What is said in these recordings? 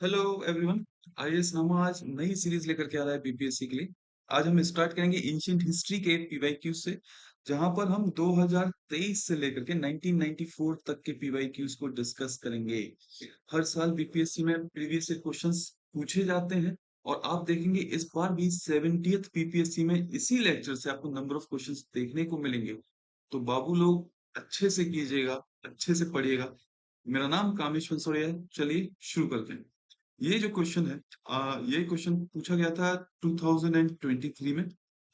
Hello everyone. IAS नामा आज नई सीरीज लेकर के आ रहा है बीपीएससी के लिए। आज हम स्टार्ट करेंगे एंशिएंट हिस्ट्री के पीवाईक्यू से, जहां पर हम 2023 से लेकर के 1994 तक के पीवाईक्यूज को डिस्कस करेंगे। हर साल बीपीएससी में प्रीवियस क्वेश्चंस पूछे जाते हैं और आप देखेंगे इस बार भी 70th पीपीएससी में इसी लेक्चर से आपको नंबर ऑफ क्वेश्चंस देखने को मिलेंगे। तो बाबू लोग अच्छे से कीजिएगा, अच्छे से पढ़िएगा। मेरा नाम कामेश पंसोड़िया है। चलिए शुरू करते हैं। ये जो क्वेश्चन है, ये क्वेश्चन पूछा गया था 2023 में।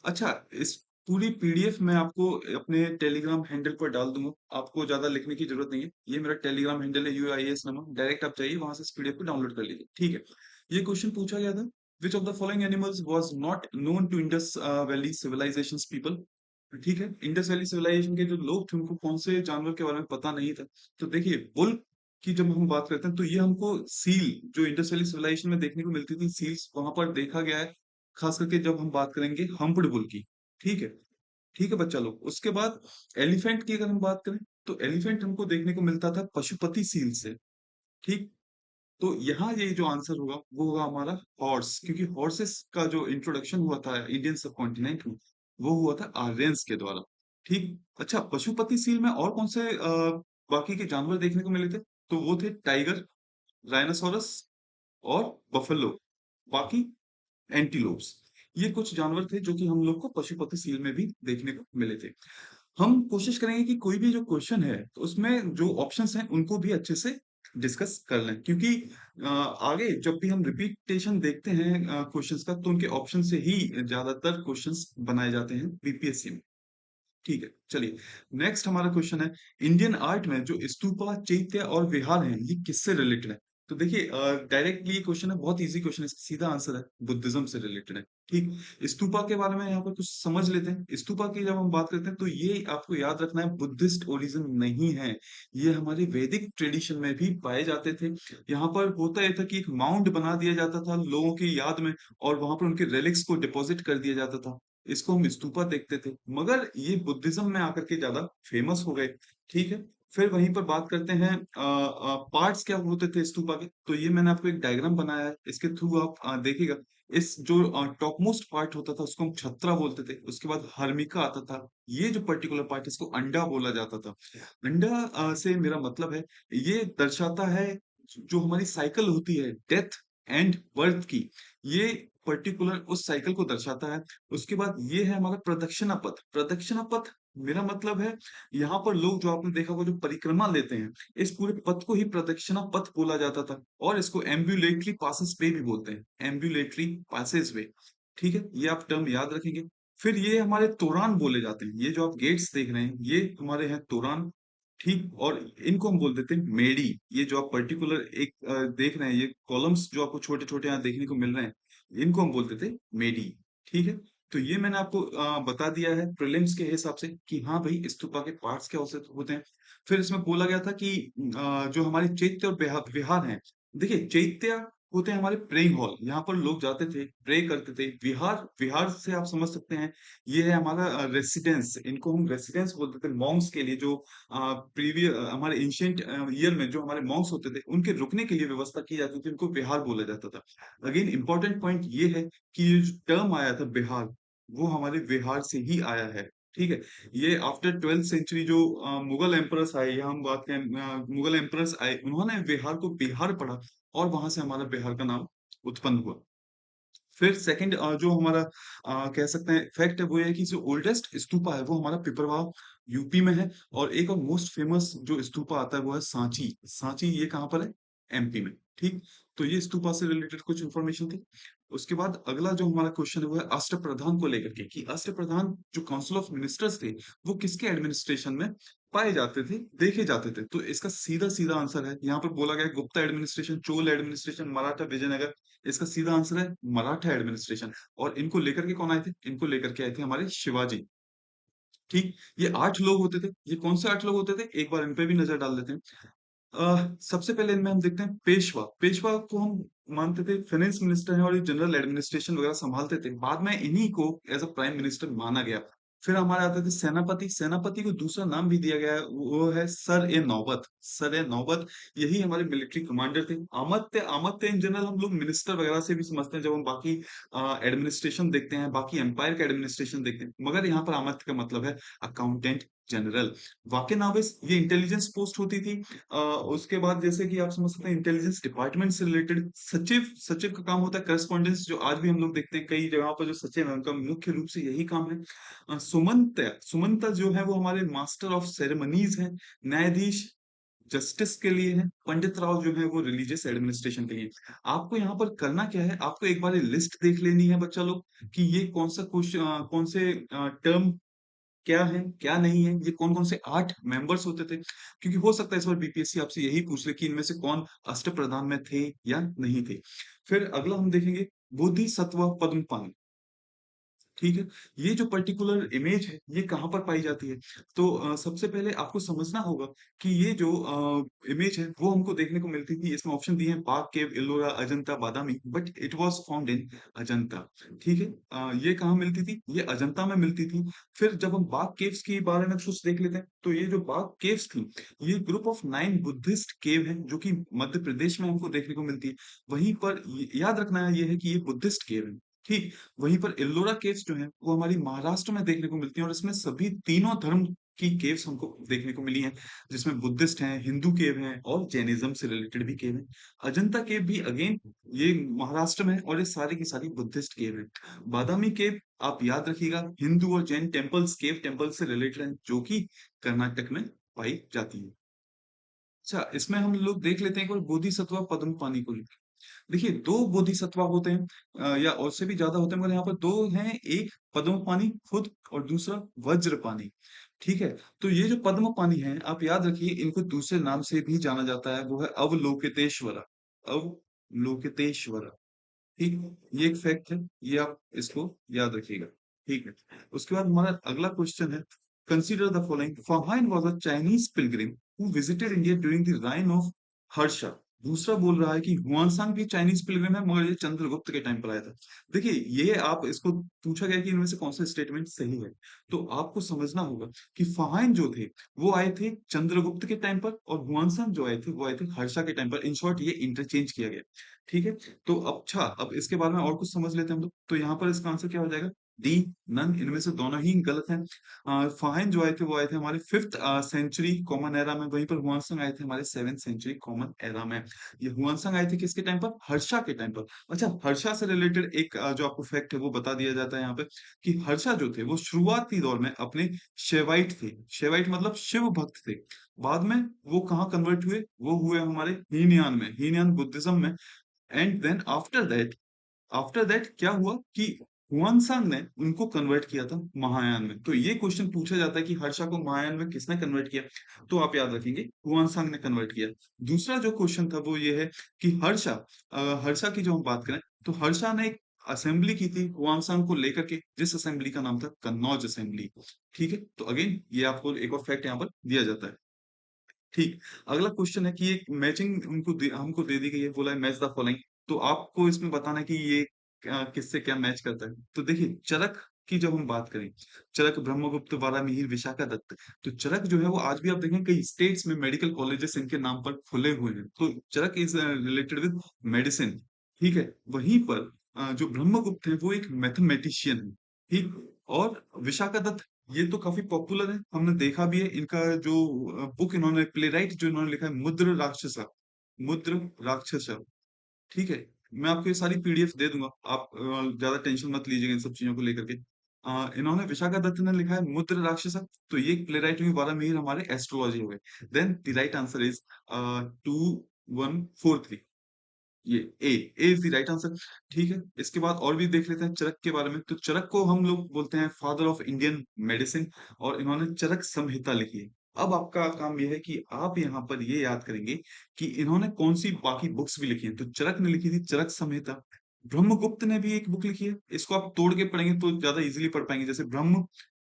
अच्छा, इस पूरी पीडीएफ मैं आपको अपने टेलीग्राम हैंडल पर डाल दूंगा। आपको ज्यादा लिखने की जरूरत नहीं है। ये मेरा टेलीग्राम हैंडल है यूआईएस नमक। डायरेक्ट आप जाइए वहां से इस पीडीएफ को डाउनलोड कर लीजिए। ठीक है। ये क्वेश्चन पूछा गया था, which of the following animals was not known to Indus valley civilizations people. ठीक है, इंडस वैली सिविलाइजेशन के जो लोग थे उनको कौन से जानवर के बारे में पता नहीं था। तो देखिए, बुल की जब हम बात करते हैं तो ये हमको सील जो इंडस वैली सिविलाइजेशन में देखने को मिलती थी, सील्स वहां पर देखा गया है। खास करके जब हम बात करेंगे हम्प्ड बुल की। ठीक है। ठीक है बच्चा लोग। उसके बाद एलिफेंट की अगर हम बात करें तो एलिफेंट हमको देखने को मिलता था पशुपति सील से। ठीक। तो यहाँ ये जो आंसर होगा वो होगा हमारा हॉर्स, क्योंकि हॉर्सेस का जो इंट्रोडक्शन हुआ था इंडियन सब कॉन्टिनेंट में वो हुआ था आर्यंस के द्वारा। ठीक। अच्छा, पशुपति सील में और कौन से बाकी के जानवर देखने को मिले थे? तो वो थे टाइगर, राइनोसोरस और बफेलो। बाकी एंटीलोप्स। ये कुछ जानवर थे जो कि हम लोग को पशुपति सील में भी देखने को मिले थे। हम कोशिश करेंगे कि कोई भी जो क्वेश्चन है तो उसमें जो ऑप्शंस हैं उनको भी अच्छे से डिस्कस कर लें, क्योंकि आगे जब भी हम रिपीटेशन देखते हैं क्वेश्चंस का तो उनके ऑप्शन से ही ज्यादातर क्वेश्चंस बनाए जाते हैं बीपीएससी में। ठीक है, चलिए। नेक्स्ट हमारा क्वेश्चन है, इंडियन आर्ट में जो स्तूपा, चैत्य और विहार हैं ये किससे रिलेटेड है? तो देखिए, डायरेक्टली ये क्वेश्चन है, बहुत इजी क्वेश्चन है, इसका सीधा आंसर है बुद्धिज्म से रिलेटेड है। ठीक। स्तूपा के बारे में यहाँ पर कुछ समझ लेते हैं। स्तूपा की जब हम बात करते हैं तो ये आपको याद रखना है, बुद्धिस्ट ओरिजिन नहीं है। ये हमारे वैदिक ट्रेडिशन में भी पाए जाते थे। यहाँ पर होता यह था कि एक माउंट बना दिया जाता था लोगों की याद में और वहां पर उनके रेलिक्स को डिपॉजिट कर दिया जाता था। इसको हम स्तूपा देखते थे, मगर ये बुद्धिज्म में आकर के ज्यादा फेमस हो गए। ठीक है। फिर वहीं पर बात करते हैं पार्ट्स क्या होते थे स्तूपा के। तो ये मैंने आपको एक डायग्राम बनाया है, इसके थ्रू आप देखिएगा। इस जो टॉप मोस्ट पार्ट होता था उसको हम छत्रा बोलते थे। उसके बाद हर्मिका आता था। ये जो पर्टिकुलर पार्ट इसको अंडा बोला जाता था। अंडा से मेरा मतलब है, ये दर्शाता है जो हमारी साइकिल होती है डेथ एंड बर्थ की। ये पर्टिकुलर उस साइकिल को दर्शाता है। उसके बाद ये है हमारा प्रदक्षिणा पथ। प्रदक्षिणा पथ मेरा मतलब है, यहाँ पर लोग जो आपने देखा होगा जो परिक्रमा लेते हैं, इस पूरे पथ को ही प्रदक्षिणा पथ बोला जाता था। और इसको एम्बुलेटरी पासेस वे भी बोलते हैं, एम्बुलेटरी पासेस वे। ठीक है, ये आप टर्म याद रखेंगे। फिर ये हमारे तोरान बोले जाते हैं। ये जो आप गेट्स देख रहे हैं ये हमारे हैं तोरान। ठीक। और इनको हम बोल देते हैं मेडी। ये जो आप पर्टिकुलर एक देख रहे हैं, ये कॉलम्स जो आपको छोटे छोटे यहाँ देखने को मिल रहे हैं, इनको हम बोलते थे मेडी। ठीक है। तो ये मैंने आपको बता दिया है प्रीलिम्स के हिसाब से कि हाँ भाई स्तूपा के पार्ट्स क्या होते होते हैं। फिर इसमें बोला गया था कि जो हमारे चैत्य और विहार विहार हैं। देखिए, चैत्य होते हैं हमारे प्रेइंग हॉल, यहाँ पर लोग जाते थे, प्रे करते थे। विहार, विहार से आप समझ सकते हैं ये है हमारा रेसिडेंस। इनको हम रेसिडेंस बोलते थे मॉन्क्स के लिए, जो प्रीवियस हमारे एंशियंट ईयर में जो हमारे मॉन्क्स होते थे उनके रुकने के लिए व्यवस्था की जाती थी, उनको विहार बोला जाता था। अगेन इंपॉर्टेंट पॉइंट ये है कि ये जो टर्म आया था बिहार, वो हमारे बिहार से ही आया है। ठीक है। ये आफ्टर 12th सेंचुरी जो मुगल एम्परर्स आए, यहाँ हम बात करें मुगल एम्परर्स आए, उन्होंने बिहार को बिहार पढ़ा और वहां से हमारा बिहार का नाम उत्पन्न हुआ। फिर सेकंड जो हमारा कह सकते हैं फैक्ट है वो ये है कि जो ओल्डेस्ट स्तूपा है वो हमारा पिपरवाव यूपी में है। और एक और मोस्ट फेमस जो स्तूपा आता है वो है सांची। सांची ये कहाँ पर है? एमपी में। ठीक। तो ये स्तूपा से रिलेटेड कुछ इंफॉर्मेशन थी। उसके बाद अगला जो हमारा क्वेश्चन है वो है अष्टप्रधान को लेकर के, कि अष्टप्रधान जो काउंसिल ऑफ मिनिस्टर्स थे वो किसके एडमिनिस्ट्रेशन में पाए जाते थे, देखे जाते थे। तो इसका सीधा सीधा आंसर है, यहाँ पर बोला गया है, गुप्ता एडमिनिस्ट्रेशन, चोल एडमिनिस्ट्रेशन, मराठा विजयनगर। इसका सीधा आंसर है मराठा एडमिनिस्ट्रेशन। और इनको लेकर के कौन आए थे? इनको लेकर के आए थे हमारे शिवाजी। ठीक। ये 8 लोग होते थे। ये कौन से 8 लोग होते थे, एक बार इन पे भी नजर डाल लेते हैं। सबसे पहले इनमें हम देखते हैं पेशवा। पेशवा को हम मानते थे फाइनेंस मिनिस्टर है और ये जनरल एडमिनिस्ट्रेशन वगैरह संभालते थे। बाद में इन्हीं को एज अ प्राइम मिनिस्टर माना गया। फिर हमारे आते थे सेनापति। सेनापति को दूसरा नाम भी दिया गया है, वो है सर-ए-नौबत। सर-ए-नौबत यही हमारे मिलिट्री कमांडर थे। अमात्य अमात्य इन जनरल हम लोग मिनिस्टर वगैरह से भी समझते हैं जब हम बाकी एडमिनिस्ट्रेशन देखते हैं, बाकी एम्पायर का एडमिनिस्ट्रेशन देखते हैं। मगर यहाँ पर अमात्य का मतलब है अकाउंटेंट जनरल। वाके नाविस ये इंटेलिजेंस पोस्ट होती थी। उसके बाद जैसे कि आप समझ सकते हैं इंटेलिजेंस डिपार्टमेंट से रिलेटेड सचिव, सचिव का काम होता है करस्पॉन्डेंस, जो आज भी हम लोग देखते हैं कई जगहों पर जो सचिव है उनका मुख्य रूप से यही काम है। सुमंत, सुमंत जो है वो हमारे मास्टर ऑफ सेरेमनीज हैं। न्यायाधीश जस्टिस के लिए है। पंडित राव जो है वो रिलीजियस एडमिनिस्ट्रेशन के लिए। आपको यहाँ पर करना क्या है, आपको एक बार ये लिस्ट देख लेनी है बच्चा लोग, कि ये कौन सा क्वेश्चन, कौन से टर्म क्या है, क्या नहीं है, ये कौन-कौन से 8 मेंबर्स होते थे। क्योंकि हो सकता है इस बार बीपीएससी आपसे यही पूछ ले कि इनमें से कौन अष्टप्रधान में थे या नहीं थे। फिर अगला हम देखेंगे बोधिसत्व पद्मपाणि। ठीक है? ये जो पर्टिकुलर इमेज है, ये कहाँ पर पाई जाती है? तो सबसे पहले आपको समझना होगा कि ये जो इमेज है, वो हमको देखने को मिलती थी। इसमें ऑप्शन दिए हैं Bagh cave, Ellora, Ajanta, Badami, but it was found in Ajanta. ठीक है? ये कहाँ मिलती थी? ये अजंता में मिलती थी। फिर जब हम बाग केव्स के बारे में कुछ देख लेते हैं, तो ये जो बाग केव्स थी, ये ग्रुप ऑफ 9 बुद्धिस्ट केव हैं, जो कि मध्य प्रदेश में हमको देखने को मिलती है। वहीं पर याद रखना है ये है कि ये बुद्धिस्ट केव है। ठीक? वहीं पर एल्लोरा केव्स जो हैं, वो हमारी महाराष्ट्र में देखने को मिलती हैं और इसमें सभी तीनों धर्म की केव्स हमको देखने को मिली हैं, जिसमें बुद्धिस्ट हैं, हिंदू केव हैं और जैनिज़्म से रिलेटेड भी केव हैं। अजंता केव भी अगेन ये महाराष्ट्र में है और ये सारी की सारी बुद्धिस्ट केव हैं। बादामी केव आप याद रखिएगा हिंदू और जैन टेम्पल्स, केव टेम्पल से रिलेटेड हैं, जो कि कर्नाटक में पाई जाती है। अच्छा, इसमें हम लोग देख लेते हैं एक बार बोधिसत्व पद्मपाणि को लेकर। देखिए 2 बोधिसत्व होते हैं, या उससे भी ज़्यादा होते हैं, मगर यहाँ पर 2 हैं, एक पद्मपाणि खुद और दूसरा वज्रपाणि। ठीक है? तो ये जो पद्मपाणि हैं, आप याद रखिए इनको दूसरे नाम से भी जाना जाता है, वो है अवलोकितेश्वरा। अवलोकितेश्वरा। ठीक है? ये एक फैक्ट है, ये आप इसको याद रखिएगा। ठीक है? उसके बाद हमारा अगला क्वेश्चन है, consider the following, Fahien was a Chinese pilgrim who visited India during the reign of Harsha. दूसरा बोल रहा है कि हुआनसांग भी चाइनीज़ पिल्ग्रिम है, मगर ये चंद्रगुप्त के टाइम पर आया था। देखिए, ये आप इसको पूछा गया कि इनमें से कौन-सा स्टेटमेंट सही है। तो आपको समझना होगा कि फाहिन जो थे, वो आए थे चंद्रगुप्त के टाइम पर और हुआनसांग जो आए थे, वो आए थे हर्षा के टाइम पर। इन शॉर्ट ये इंटरचेंज किया गया। ठीक है? तो अच्छा, अब इसके बारे में और कुछ समझ लेते हैं हम लोग। तो यहाँ पर इसका आंसर क्या हो जाएगा? डी, नन, इनमें से दोनों ही गलत हैं। फाहिन जो आए थे वो आए थे हमारे 5th सेंचुरी कॉमन एरा में, वहीं पर हुआंसंग आए थे हमारे 7th सेंचुरी कॉमन एरा में। ये हुआंसंग आए थे किसके टाइम पर? हर्षा के टाइम पर। अच्छा, हर्षा से रिलेटेड एक जो आपको फैक्ट है वो बता दिया जाता है यहाँ पे, कि हर्षा जो थे वो शुरुआती दौर में अपने शैवाइट थे। शैवाइट मतलब शिव भक्त थे। बाद में वो कहाँ कन्वर्ट हुए? वो हुए हमारे हीनयान में, हीनयान बुद्धिज्म में। एंड देन आफ्टर दैट क्या हुआ कि हुआनसांग ने उनको कन्वर्ट किया था महायान में। तो ये क्वेश्चन पूछा जाता है कि हर्षा को महायान में किसने कन्वर्ट किया? तो आप याद रखेंगे हुआनसांग ने कन्वर्ट किया। दूसरा जो क्वेश्चन था वो ये है कि हर्षा की जो हम बात करें, तो हर्षा ने एक असेंबली की थी हुआनसांग को लेकर के, जिस असेंबली का नाम था कन्नौज असेंबली। ठीक है? तो अगेन ये आपको एक और फैक्ट यहाँ पर दिया जाता है। ठीक। अगला क्वेश्चन है कि एक मैचिंग हमको दे दी गई है, बोला है मैच द फॉलोइंग। तो आपको इसमें बताना है कि ये किससे क्या मैच करता है। तो देखिए चरक की जब हम बात करें, चरक, ब्रह्मगुप्त, वारामिहिर, विशाखादत्त, तो चरक जो है वो आज भी आप देखें कई स्टेट्स में मेडिकल कॉलेजेस इनके नाम पर खुले हुए हैं। तो चरक इज रिलेटेड विद मेडिसिन। ठीक है? वहीं पर जो ब्रह्मगुप्त है वो एक मैथमेटिशियन है। ठीक? और विशाखादत्त ये तो काफ़ी पॉपुलर है, हमने देखा भी है इनका जो बुक इन्होंने प्लेराइट जो इन्होंने लिखा है मुद्र राक्षसा, ठीक है? मैं आपको ये सारी पीडीएफ दे दूँगा, आप ज़्यादा टेंशन मत लीजिएगा इन सब चीज़ों को लेकर के। इन्होंने विशाखादत्त ने लिखा है मुद्र राक्षसा, तो ये प्लेराइट हुई, वारामिहिर हमारे एस्ट्रोलॉजी हो गए। Then the right answer is 2143। ये A is the right answer. ठीक है, इसके बाद और भी देख लेते हैं चरक के बारे में। तो चरक को हम लोग बोलते हैं फादर ऑफ इंडियन मेडिसिन, और इन्होंने चरक संहिता लिखी है। अब आपका काम ये है कि आप यहाँ पर ये याद करेंगे कि इन्होंने कौन सी बाकी बुक्स भी लिखी हैं। तो चरक ने लिखी थी चरक संहिता। ब्रह्मगुप्त ने भी एक बुक लिखी है, इसको आप तोड़ के पढ़ेंगे तो ज्यादा इजीली पढ़ पाएंगे। जैसे ब्रह्म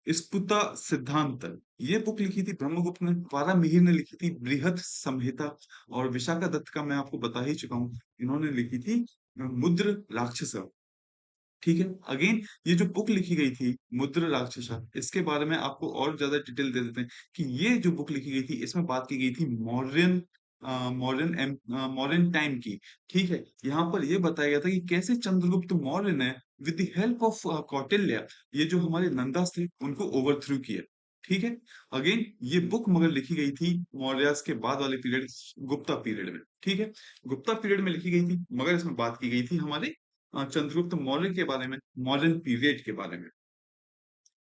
स्फुता सिद्धांत, ये बुक लिखी थी ब्रह्मगुप्त ने। वारामिहिर ने लिखी थी बृहत संहिता, और विशाखादत्त का मैं आपको बता ही चुका हूँ, इन्होंने लिखी थी मुद्र राक्षसा। ठीक है? अगेन ये जो बुक लिखी गई थी मुद्र राक्षसा, इसके बारे में आपको और ज़्यादा डिटेल दे देते हैं कि ये जो बुक लिखी गई थी इसमें बात की गई थी मौर्यन टाइम की, ठीक है? यहाँ पर ये बताया गया था कि कैसे चंद्रगुप्त मौर्य ने with the help of Kautilya, ये जो हमारे नंदास थे उनको ओवरथ्रो किया, ठीक है? अगेन ये बुक मगर लिखी गई थी मौर्यस के बाद वाले पीरियड, गुप्ता पीरियड में, ठीक है? गुप्ता पीरियड में लिखी गई थी, मगर इसमें बात की गई थी हमारे चंद्रगुप्त मौर्य के बारे में, मॉडर्न पीरियड के बारे में।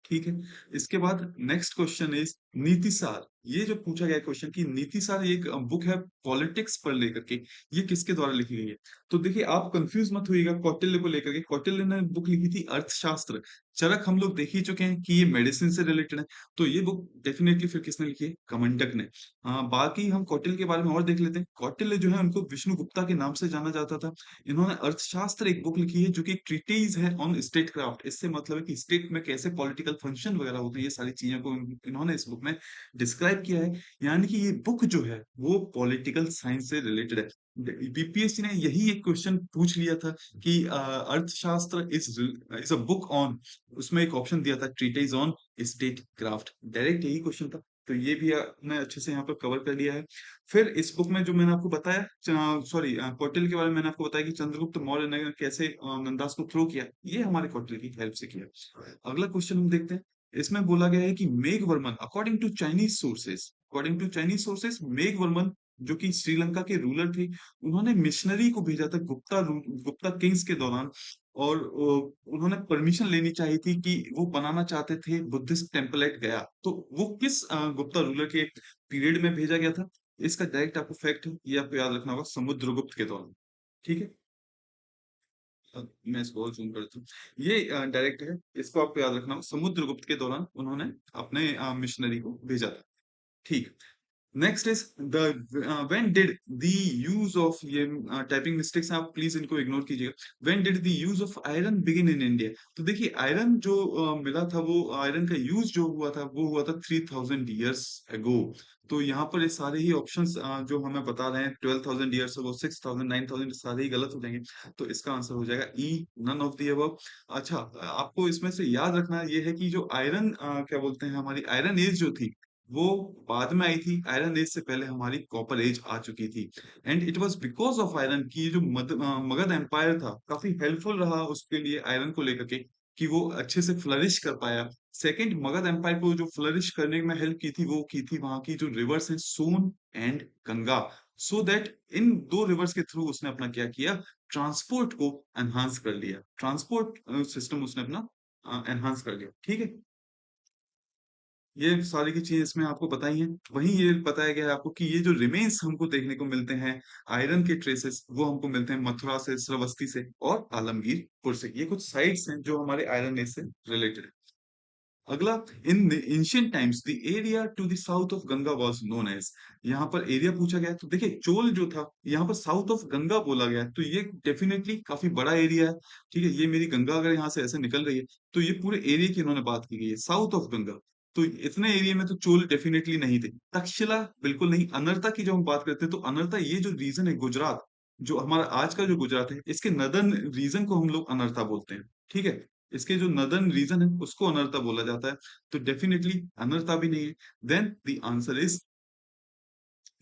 ठीक है। इसके बाद नेक्स्ट क्वेश्चन इज नीतिसार। ये जो पूछा गया क्वेश्चन कि नीतिसार एक बुक है पॉलिटिक्स पर लेकर के, ये किसके द्वारा लिखी गई है? तो देखिए आप कंफ्यूज मत होइएगा कौटिल्य को लेकर के। कौटिल्य ने बुक लिखी थी अर्थशास्त्र। चरक हम लोग देख ही चुके हैं कि ये मेडिसिन से रिलेटेड है, तो ये बुक डेफिनेटली फिर किसने लिखी है? कमंडक ने। बाकी हम कौटिल्य के बारे में और देख लेते हैं। कौटिल्य जो है उनको विष्णु गुप्ता के नाम से जाना जाता था। इन्होंने अर्थशास्त्र एक बुक लिखी है जो कि एक ट्रीटीज है ऑन स्टेट क्राफ्ट। इससे मतलब है कि स्टेट में कैसे पॉलिटिकल फंक्शन वगैरह होते हैं, ये सारी चीजों को इन्होंने इस बुक में डिस्क्राइब किया है। यानी कि ये बुक जो है वो पॉलिटिकल साइंस से रिलेटेड है। बीपीएससी ने यही एक क्वेश्चन पूछ लिया था कि अर्थशास्त्र इज अ बुक ऑन, उसमें एक ऑप्शन दिया था treatise on state craft, direct यही क्वेश्चन था। तो ये भी आपने अच्छे से यहाँ पर कवर कर लिया है। फिर इस बुक में जो मैंने आपको बताया, सॉरी कौटिल्य के बारे में मैंने आपको बताया कि चंद्रगुप्त मौर्य ने कैसे नंदास को थ्रो किया, ये हमारे कौटिल्य की हेल्प से किया। अगला क्वेश्चन हम देखते हैं। इसमें बोला गया है कि Meghavarman according to Chinese sources Meghavarman जो कि श्रीलंका के रूलर थे, उन्होंने मिशनरी को भेजा था गुप्ता किंग्स के दौरान। और उन्होंने परमिशन लेनी चाहिए थी कि वो बनाना चाहते थे बुद्धिस्ट टेम्पल एट गया। तो वो किस गुप्ता रूलर के पीरियड में भेजा गया था? इसका डायरेक्ट आपको फैक्ट है, ये आपको याद रखना होगा, समुद्रगुप्त के दौरान। ठीक है। मैं इसको और जूम करता हूँ। ये डायरेक्ट है, इसको आपको याद रखना होगा, समुद्रगुप्त के दौरान उन्होंने अपने मिशनरी को भेजा था। ठीक। Next is the when did the use of, ये टाइपिंग मिस्टेक्स हैं, आप प्लीज इनको इग्नोर कीजिएगा। When did the use of iron begin in India? तो देखिए आयरन जो मिला था, वो आयरन का यूज जो हुआ था वो हुआ था 3000 ईयर्स अगो। तो यहाँ पर ये सारे ही ऑप्शंस जो हमें बता रहे हैं, 12,000 ईयर्स अगो, 6,000, 9,000, सारे ही गलत हो जाएंगे। तो इसका आंसर हो जाएगा ई, नन ऑफ द अबव। अच्छा, आपको इसमें से याद रखना ये है कि जो आयरन क्या बोलते हैं, हमारी आयरन एज जो थी वो बाद में आई थी। आयरन एज से पहले हमारी कॉपर एज आ चुकी थी। And it was because of iron की ये जो मगध एम्पायर था, काफी हेल्पफुल रहा उसके लिए आयरन को लेकर के, कि वो अच्छे से फ्लरिश कर पाया। सेकंड, मगध एम्पायर को जो फ्लरिश करने में हेल्प की थी, वो की थी वहां की जो रिवर्स है Son and Ganga. So that इन दो रिवर्स के थ्रू उसने अपना क्या किया, ट्रांसपोर्ट को एनहांस कर लिया, ट्रांसपोर्ट सिस्टम उसने अपना एनहांस कर लिया। ठीक है। ये सारी की चीजें इसमें आपको बताई हैं। वहीं ये बताया गया है आपको कि ये जो रिमेन्स हमको देखने को मिलते हैं, आयरन के ट्रेसेस, वो हमको मिलते हैं मथुरा से, श्रावस्ती से और आलमगीरपुर से। ये कुछ साइट्स हैं जो हमारे आयरन एज से रिलेटेड है। अगला, in ancient times the area to the south of Ganga was known as. यहाँ पर एरिया पूछा गया है, तो देखिए चोल जो था यहाँ पर साउथ ऑफ गंगा बोला गया है, तो ये डेफिनेटली काफी बड़ा एरिया है। ठीक है, ये मेरी गंगा अगर यहाँ से ऐसे निकल रही है, तो ये पूरे एरिया की इन्होंने बात की गई है, साउथ ऑफ गंगा। तो इतने एरिया में तो चोल डेफिनेटली नहीं थे। तक्षशिला बिल्कुल नहीं। अनर्ता की जो हम बात करते हैं, तो अनर्ता ये जो रीजन है गुजरात, जो हमारा आज का जो गुजरात है, इसके नदर्न रीजन को हम लोग अनर्ता बोलते हैं। ठीक है। इसके जो नदर्न रीजन है उसको अनर्ता बोला जाता है। तो डेफिनेटली अनर्ता भी नहीं है। देन द आंसर इज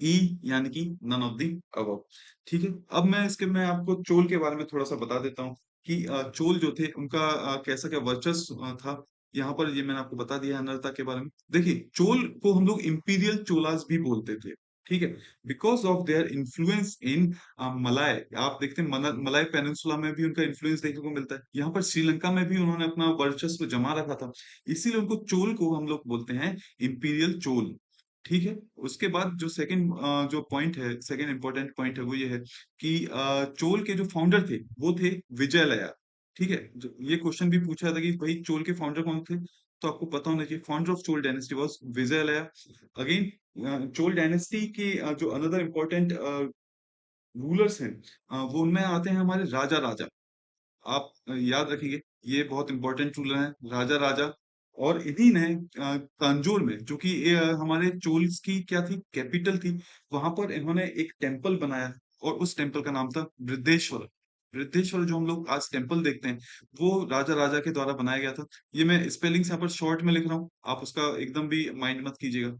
ई, यानी कि नन ऑफ द अबव। ठीक है। अब मैं आपको चोल के बारे में थोड़ा सा बता देता हूँ कि चोल जो थे उनका कैसा क्या वर्चस्व था। यहाँ पर ये मैंने आपको बता दिया है अनर्ता के बारे में। देखिए चोल को हम लोग इंपीरियल चोलास भी बोलते थे। ठीक है। Because of their influence in Malay. आप देखते हैं मलाय पेनिनसुला में भी उनका इन्फ्लुएंस देखने को मिलता है। यहाँ पर श्रीलंका में भी उन्होंने अपना वर्चस्व जमा रखा था, इसीलिए उनको चोल को हम लोग बोलते हैं इंपीरियल चोल। ठीक है। उसके बाद जो सेकंड जो पॉइंट है, सेकंड इंपॉर्टेंट पॉइंट है, वो ये है कि चोल के जो फाउंडर थे वो थे विजयलया। ठीक है। ये क्वेश्चन भी पूछा था कि भाई चोल के फाउंडर कौन थे, तो आपको पता होना चाहिए founder of Chola dynasty was Vijayalaya. Again Chola dynasty के जो अनदर इंपॉर्टेंट रूलर्स हैं, वो उनमें आते हैं हमारे राजा राजा। आप याद रखिए, ये बहुत इंपॉर्टेंट रूलर हैं, राजा राजा। और इन्हीं ने तंजौर में, जो कि हमारे चोल्स की क्या थी, कैपिटल थी, वहां पर इन्होंने एक टेम्पल बनाया और उस टेम्पल का नाम था बृद्धेश्वर। बृहदेश्वर जो हम लोग आज टेम्पल देखते हैं, वो राजा-राजा के द्वारा बनाया गया था। ये मैं स्पेलिंग्स यहाँ पर शॉर्ट में लिख रहा हूँ, आप उसका एकदम भी माइंड मत कीजिएगा।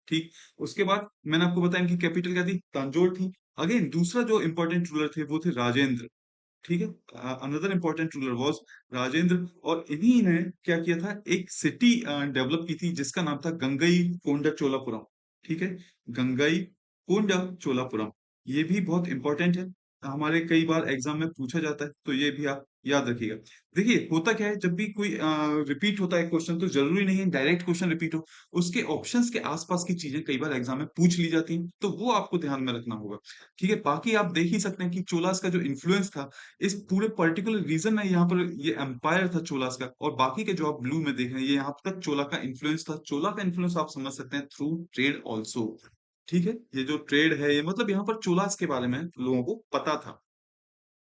ठीक, उसके बाद मैंने आपको बताया इनकी कैपिटल क्या थी? तंजौर थी। अगेन दूसरा जो इम्पोर्टेंट रूलर थे वो थे राजेंद्र। ठीक है? Another important ruler was Rajendra, और इन्हीं ने क्या किया था, एक सिटी डेवलप की थी जिसका नाम था गंगईकोंडा चोलापुरम। ठीक है? गंगईकोंडा चोलापुरम। ये भी बहुत इम्पोर्टेंट है। हमारे कई बार एग्ज़ाम में पूछा जाता है, तो ये भी आप याद रखिएगा। देखिए, होता क्या है, जब भी कोई रिपीट होता है क्वेश्चन, तो ज़रूरी नहीं है डायरेक्ट क्वेश्चन रिपीट हो। उसके ऑप्शंस के आस-पास की चीज़ें कई बार एग्ज़ाम में पूछ ली जाती हैं, तो वो आपको ध्यान में रखना होगा। ठीक है? बाकी आप देख ही सकते हैं कि चोलास का जो इन्फ्लुएंस था, इस पूरे पर्टिकुलर रीजन में, यहाँ पर ये एम्पायर था चोलास का, और बाकी के जो आप ब्लू में देख रहे हैं, ये यहाँ तक चोला का इन्फ्लुएंस था। चोला का इन्फ्लुएंस आप समझ सकते हैं थ्रू ट्रेड ऑल्सो। ठीक है, ये जो ट्रेड है, ये मतलब यहाँ पर चोलास के बारे में लोगों को पता था।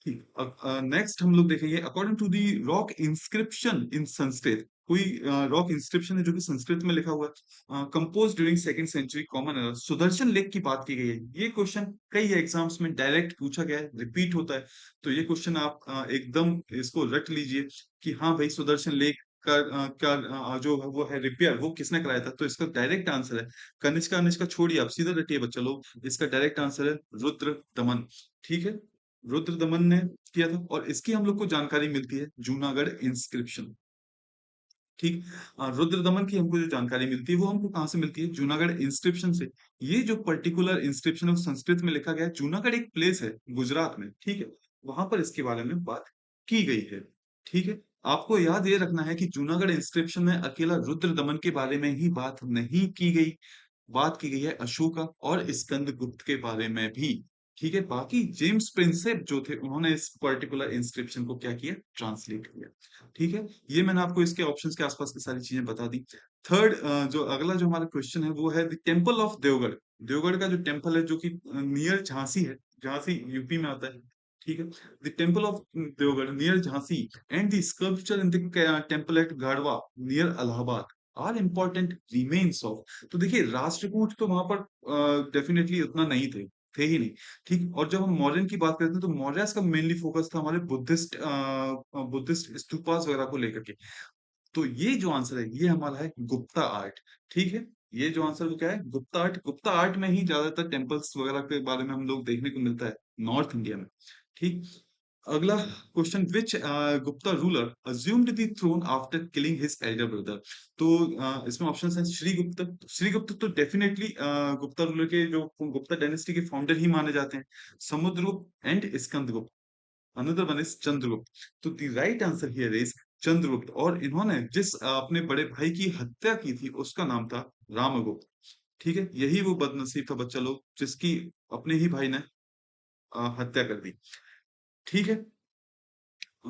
ठीक, अब नेक्स्ट हम लोग देखेंगे according to the rock inscription in Sanskrit. कोई रॉक इंस्क्रिप्शन है जो कि संस्कृत में लिखा हुआ है, compose during second century common era. Sudarshan लेख की बात की गई है। ये क्वेश्चन कई एग्जाम्स में डायरेक्ट पूछा गया है, रिपीट होता है। तो ये क्वेश्चन आप एकदम इसको रट लीजिए कि हाँ भाई, सुदर्शन लेख का जो है वो है रिपेयर, वो किसने कराया था? तो इसका डायरेक्ट आंसर है कनिष्का। अनिष्का छोड़िए, आप सीधा रटिए बच्चा लोग। इसका डायरेक्ट आंसर है रुद्र दमन। ठीक है, रुद्र दमन ने किया था, और इसकी हम लोग को जानकारी मिलती है जूनागढ़ इंस्क्रिप्शन। ठीक, रुद्र दमन की हमको जो जानकारी मिलती है वो हमको कहाँ से मिलती है? जूनागढ़ इंस्क्रिप्शन से। ये जो पर्टिकुलर इंस्क्रिप्शन है वो संस्कृत में लिखा गया है। जूनागढ़ एक प्लेस है गुजरात में, ठीक है? वहां पर इसके बारे में बात की गई है। ठीक है, आपको याद ये रखना है कि जूनागढ़ इंस्क्रिप्शन में अकेला रुद्र दमन के बारे में ही बात नहीं की गई, बात की गई है अशोका और स्कंदगुप्त के बारे में भी। ठीक है, बाकी जेम्स प्रिंसेप जो थे, उन्होंने इस पर्टिकुलर इंस्क्रिप्शन को क्या किया? ट्रांसलेट किया। ठीक है, ये मैंने आपको इसके ऑप्शंस के आसपास की सारी चीजें बता दी। थर्ड, जो अगला जो हमारा क्वेश्चन है वो है the temple of Deogarh. Deogarh का जो टेम्पल है, जो कि नियर झांसी है, झांसी यूपी में आता है। ठीक है, the temple of Deogarh near Jhansi and the sculpture in the temple at Garhwa near Allahabad are important remains of. तो देखिए, राष्ट्रकूट तो वहां पर डेफिनेटली उतना नहीं थे, थे ही नहीं। ठीक, और जब हम मौर्यन की बात करते हैं, तो मौर्यस का मेनली फोकस था हमारे बुद्धिस्ट बुद्धिस्ट स्तूपास वगैरह को लेकर के। तो ये जो आंसर है, ये हमारा है गुप्ता आर्ट। ठीक है, ये जो आंसर वो क्या है? गुप्ता आर्ट। गुप्ता आर्ट में ही ज्यादातर टेम्पल्स वगैरह के बारे में हम लोग देखने को मिलता है नॉर्थ इंडिया में। ठीक, अगला question, which Gupta ruler assumed the throne after killing his elder brother. तो इसमें ऑप्शंस हैं श्रीगुप्त। श्रीगुप्त तो डेफिनेटली गुप्ता रूलर के, जो गुप्ता डायनेस्टी के फाउंडर ही माने जाते हैं। Samudragupta and Skandagupta, another one is Chandragupta. तो the right answer here is Chandragupta, और इन्होंने जिस अपने बड़े भाई की हत्या की थी, उसका नाम था रामगुप्त। ठीक है, यही वो बदनसीब था बच्चा लोग जिसकी अपने ही भाई ने हत्या कर दी। ठीक है,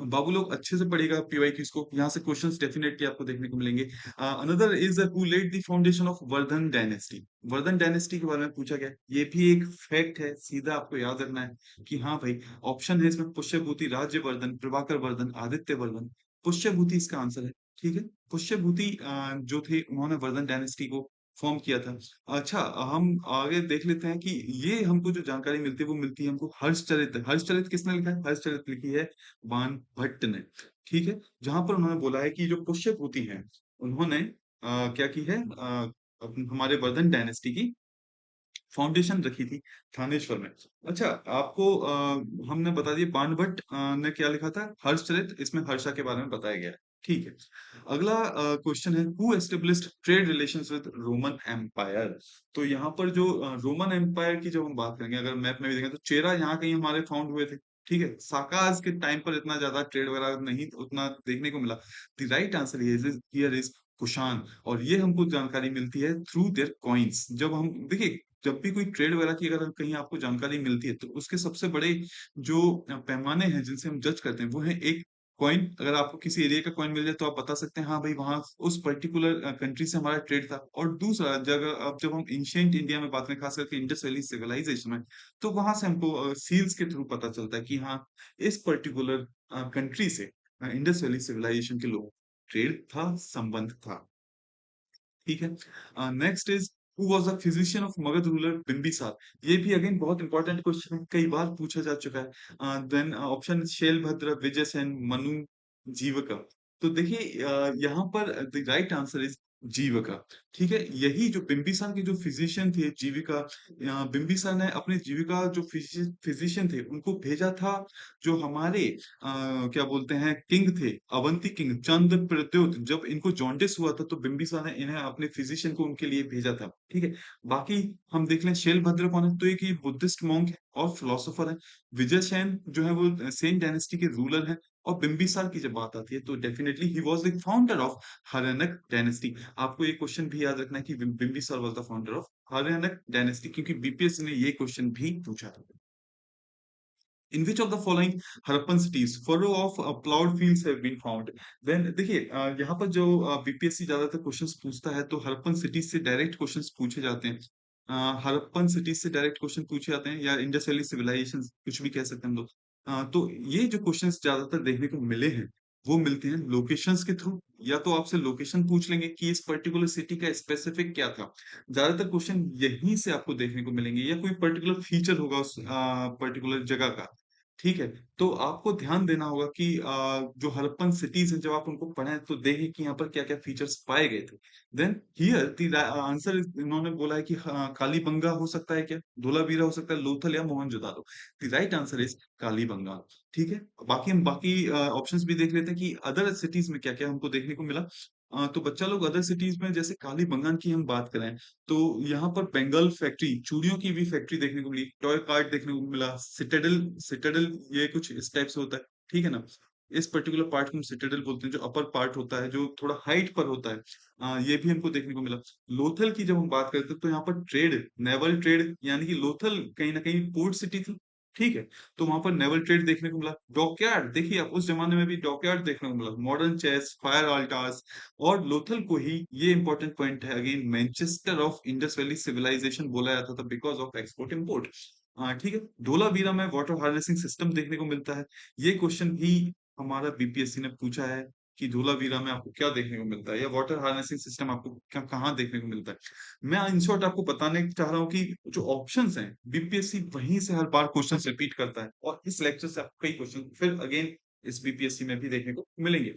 बाबू लोग अच्छे से पढ़िएगा पीवाईक्यूज को, यहाँ से क्वेश्चंस डेफिनेटली आपको देखने को मिलेंगे। Another is who led the foundation of Vardhan dynasty. Vardhan dynasty के बारे में पूछा गया, ये भी एक फैक्ट है, सीधा आपको याद रखना है कि हाँ भाई, ऑप्शन है इसमें पुष्यभूति, राज्यवर्धन, प्रभाकर वर्धन, आदित्य वर्धन। पुष्यभूति इसका आंसर है। ठीक है, पुष्यभूति जो थे, उन्होंने वर्धन डायनेस्टी को फॉर्म किया था। अच्छा, हम आगे देख लेते हैं कि ये हमको जो जानकारी मिलती है, वो मिलती है हमको हर्षचरित। हर्षचरित किसने लिखा है? हर्षचरित लिखी है बाण भट्ट ने। ठीक है, जहां पर उन्होंने बोला है कि जो पुष्यभूति हैं, उन्होंने क्या की है, हमारे वर्धन डायनेस्टी की फाउंडेशन रखी थी थानेश्वर में। अच्छा, आपको हमने बता दिया बाण भट्ट ने क्या लिखा था, हर्षचरित, इसमें हर्षा के बारे में बताया गया है। ठीक है, अगला क्वेश्चन है who established trade relations with Roman empire. तो यहाँ पर जो रोमन एम्पायर की जब हम बात करेंगे, अगर मैप में भी देखें, तो चेरा यहाँ कहीं हमारे फाउंड हुए थे। ठीक है, साकाज के टाइम पर इतना ज्यादा ट्रेड वगैरह नहीं उतना देखने को मिला। The right answer here is Kushan, और ये हमको जानकारी मिलती है थ्रू देयर कॉइन्स। जब हम देखिए, जब भी कोई ट्रेड वगैरह की अगर कहीं आपको जानकारी मिलती है, तो उसके सबसे बड़े जो पैमाने हैं जिनसे हम जज करते हैं, वो है एक कॉइन। अगर आपको किसी एरिया का कॉइन मिल जाए, तो आप बता सकते हैं हाँ भाई, वहां उस पर्टिकुलर कंट्री से हमारा ट्रेड था। और दूसरा जगह, अब जब हम एंशिएंट इंडिया में बात करें, खास करके इंडस वैली सिविलाइजेशन में, तो वहां से हमको सील्स के थ्रू पता चलता है कि हाँ, इस पर्टिकुलर कंट्री से इंडस वैली सिविलाइजेशन के लोग ट्रेड था, संबंध था। ठीक है, next is who was the physician of Magadh ruler Bimbisara? ये भी अगेन बहुत इंपॉर्टेंट क्वेश्चन है, कई बार पूछा जा चुका है। देन ऑप्शन शैलभद्र, विजयसेन, मनु, जीवक। तो देखिए यहाँ पर द राइट आंसर इज जीविका। ठीक है, यही जो बिंबिसार के जो फिजिशियन थे जीविका, बिंबिसार ने अपने जीविका जो फिजिशियन थे उनको भेजा था, जो हमारे क्या बोलते हैं किंग थे, अवंती किंग चंद्र प्रद्योत, जब इनको जॉन्डिस हुआ था तो बिंबिसार ने इन्हें अपने फिजिशियन को उनके लिए भेजा था। ठीक है, बाकी हम देख लें शैलभद्र कौन है, तो एक ये बुद्धिस्ट मॉन्क है और फिलोसोफर है। विजय सेन जो है वो सेन डायनेस्टी के रूलर है। और बिंबिसार की जब बात आती है तो definitely he was the founder of Haryanka dynasty. आपको एक क्वेश्चन भी याद रखना है कि Bimbisara was the founder of Haryanka dynasty, क्योंकि बीपीएससी ने ये क्वेश्चन भी पूछा था। In which of the following Harappan cities furrow of plowed fields have been found? Then देखिए यहाँ पर जो बीपीएससी ज्यादातर क्वेश्चंस पूछता है तो हरप्पन सिटीज से डायरेक्ट क्वेश्चंस पूछे जाते हैं। हरप्पन सिटीज से डायरेक्ट क्वेश्चन पूछे जाते हैं, या इंडस वैली सिविलाइजेशन कुछ भी कह सकते हैं हम लोग। तो ये जो क्वेश्चंस ज्यादातर देखने को मिले हैं वो मिलते हैं लोकेशंस के थ्रू, या तो आपसे लोकेशन पूछ लेंगे कि इस पर्टिकुलर सिटी का स्पेसिफिक क्या था। ज्यादातर क्वेश्चन यहीं से आपको देखने को मिलेंगे, या कोई पर्टिकुलर फीचर होगा उस पर्टिकुलर जगह का। ठीक है, तो आपको ध्यान देना होगा कि जो हड़प्पन सिटीज हैं जब आप उनको पढ़ें तो देखें कि यहाँ पर क्या क्या फीचर्स पाए गए थे। देन हियर द आंसर इन्होंने बोला है कि कालीबंगा हो सकता है क्या, धोलावीरा हो सकता है, लोथल या Mohenjodaro. The right answer is Kalibanga. ठीक है, बाकी हम बाकी ऑप्शंस भी देख लेते हैं कि अदर सिटीज में क्या क्या हमको देखने को मिला। तो बच्चा लोग अदर सिटीज में जैसे कालीबंगान की हम बात करें तो यहाँ पर बेंगल फैक्ट्री, चूड़ियों की भी फैक्ट्री देखने को मिली, टॉय कार्ट देखने को मिला, सिटाडेल, सिटाडेल ये कुछ इस टाइप से होता है। ठीक है ना, इस पर्टिकुलर पार्ट को हम सिटाडेल बोलते हैं, जो अपर पार्ट होता है जो थोड़ा हाइट पर होता है। ये भी हमको देखने को मिला। लोथल की जब हम बात करते हैं तो यहाँ पर ट्रेड, नेवल ट्रेड, यानी कि लोथल कहीं ना कहीं पोर्ट सिटी थी। ठीक है, तो वहां पर नेवल ट्रेड देखने को मिला। डॉकयार्ड देखिए आप, उस जमाने में भी डॉकयार्ड देखने को मिला, मॉडर्न चेस, फायर अल्टार्स। और लोथल को ही, ये इंपॉर्टेंट पॉइंट है again, Manchester of Indus valley civilisation बोला जाता था बिकॉज ऑफ एक्सपोर्ट इंपोर्ट। ठीक है, धोलावीरा में वाटर हार्नेसिंग सिस्टम देखने को मिलता है। ये क्वेश्चन भी हमारा बीपीएससी ने पूछा है कि धोलावीरा में आपको क्या देखने को मिलता है, या वाटर हार्नेसिंग सिस्टम आपको कहाँ देखने को मिलता है। मैं इन शॉर्ट आपको बताने चाह रहा हूँ कि जो ऑप्शंस हैं बीपीएससी वहीं से हर बार क्वेश्चन रिपीट करता है, और इस लेक्चर से आपको कई क्वेश्चन फिर अगेन इस बीपीएससी में भी देखने को मिलेंगे।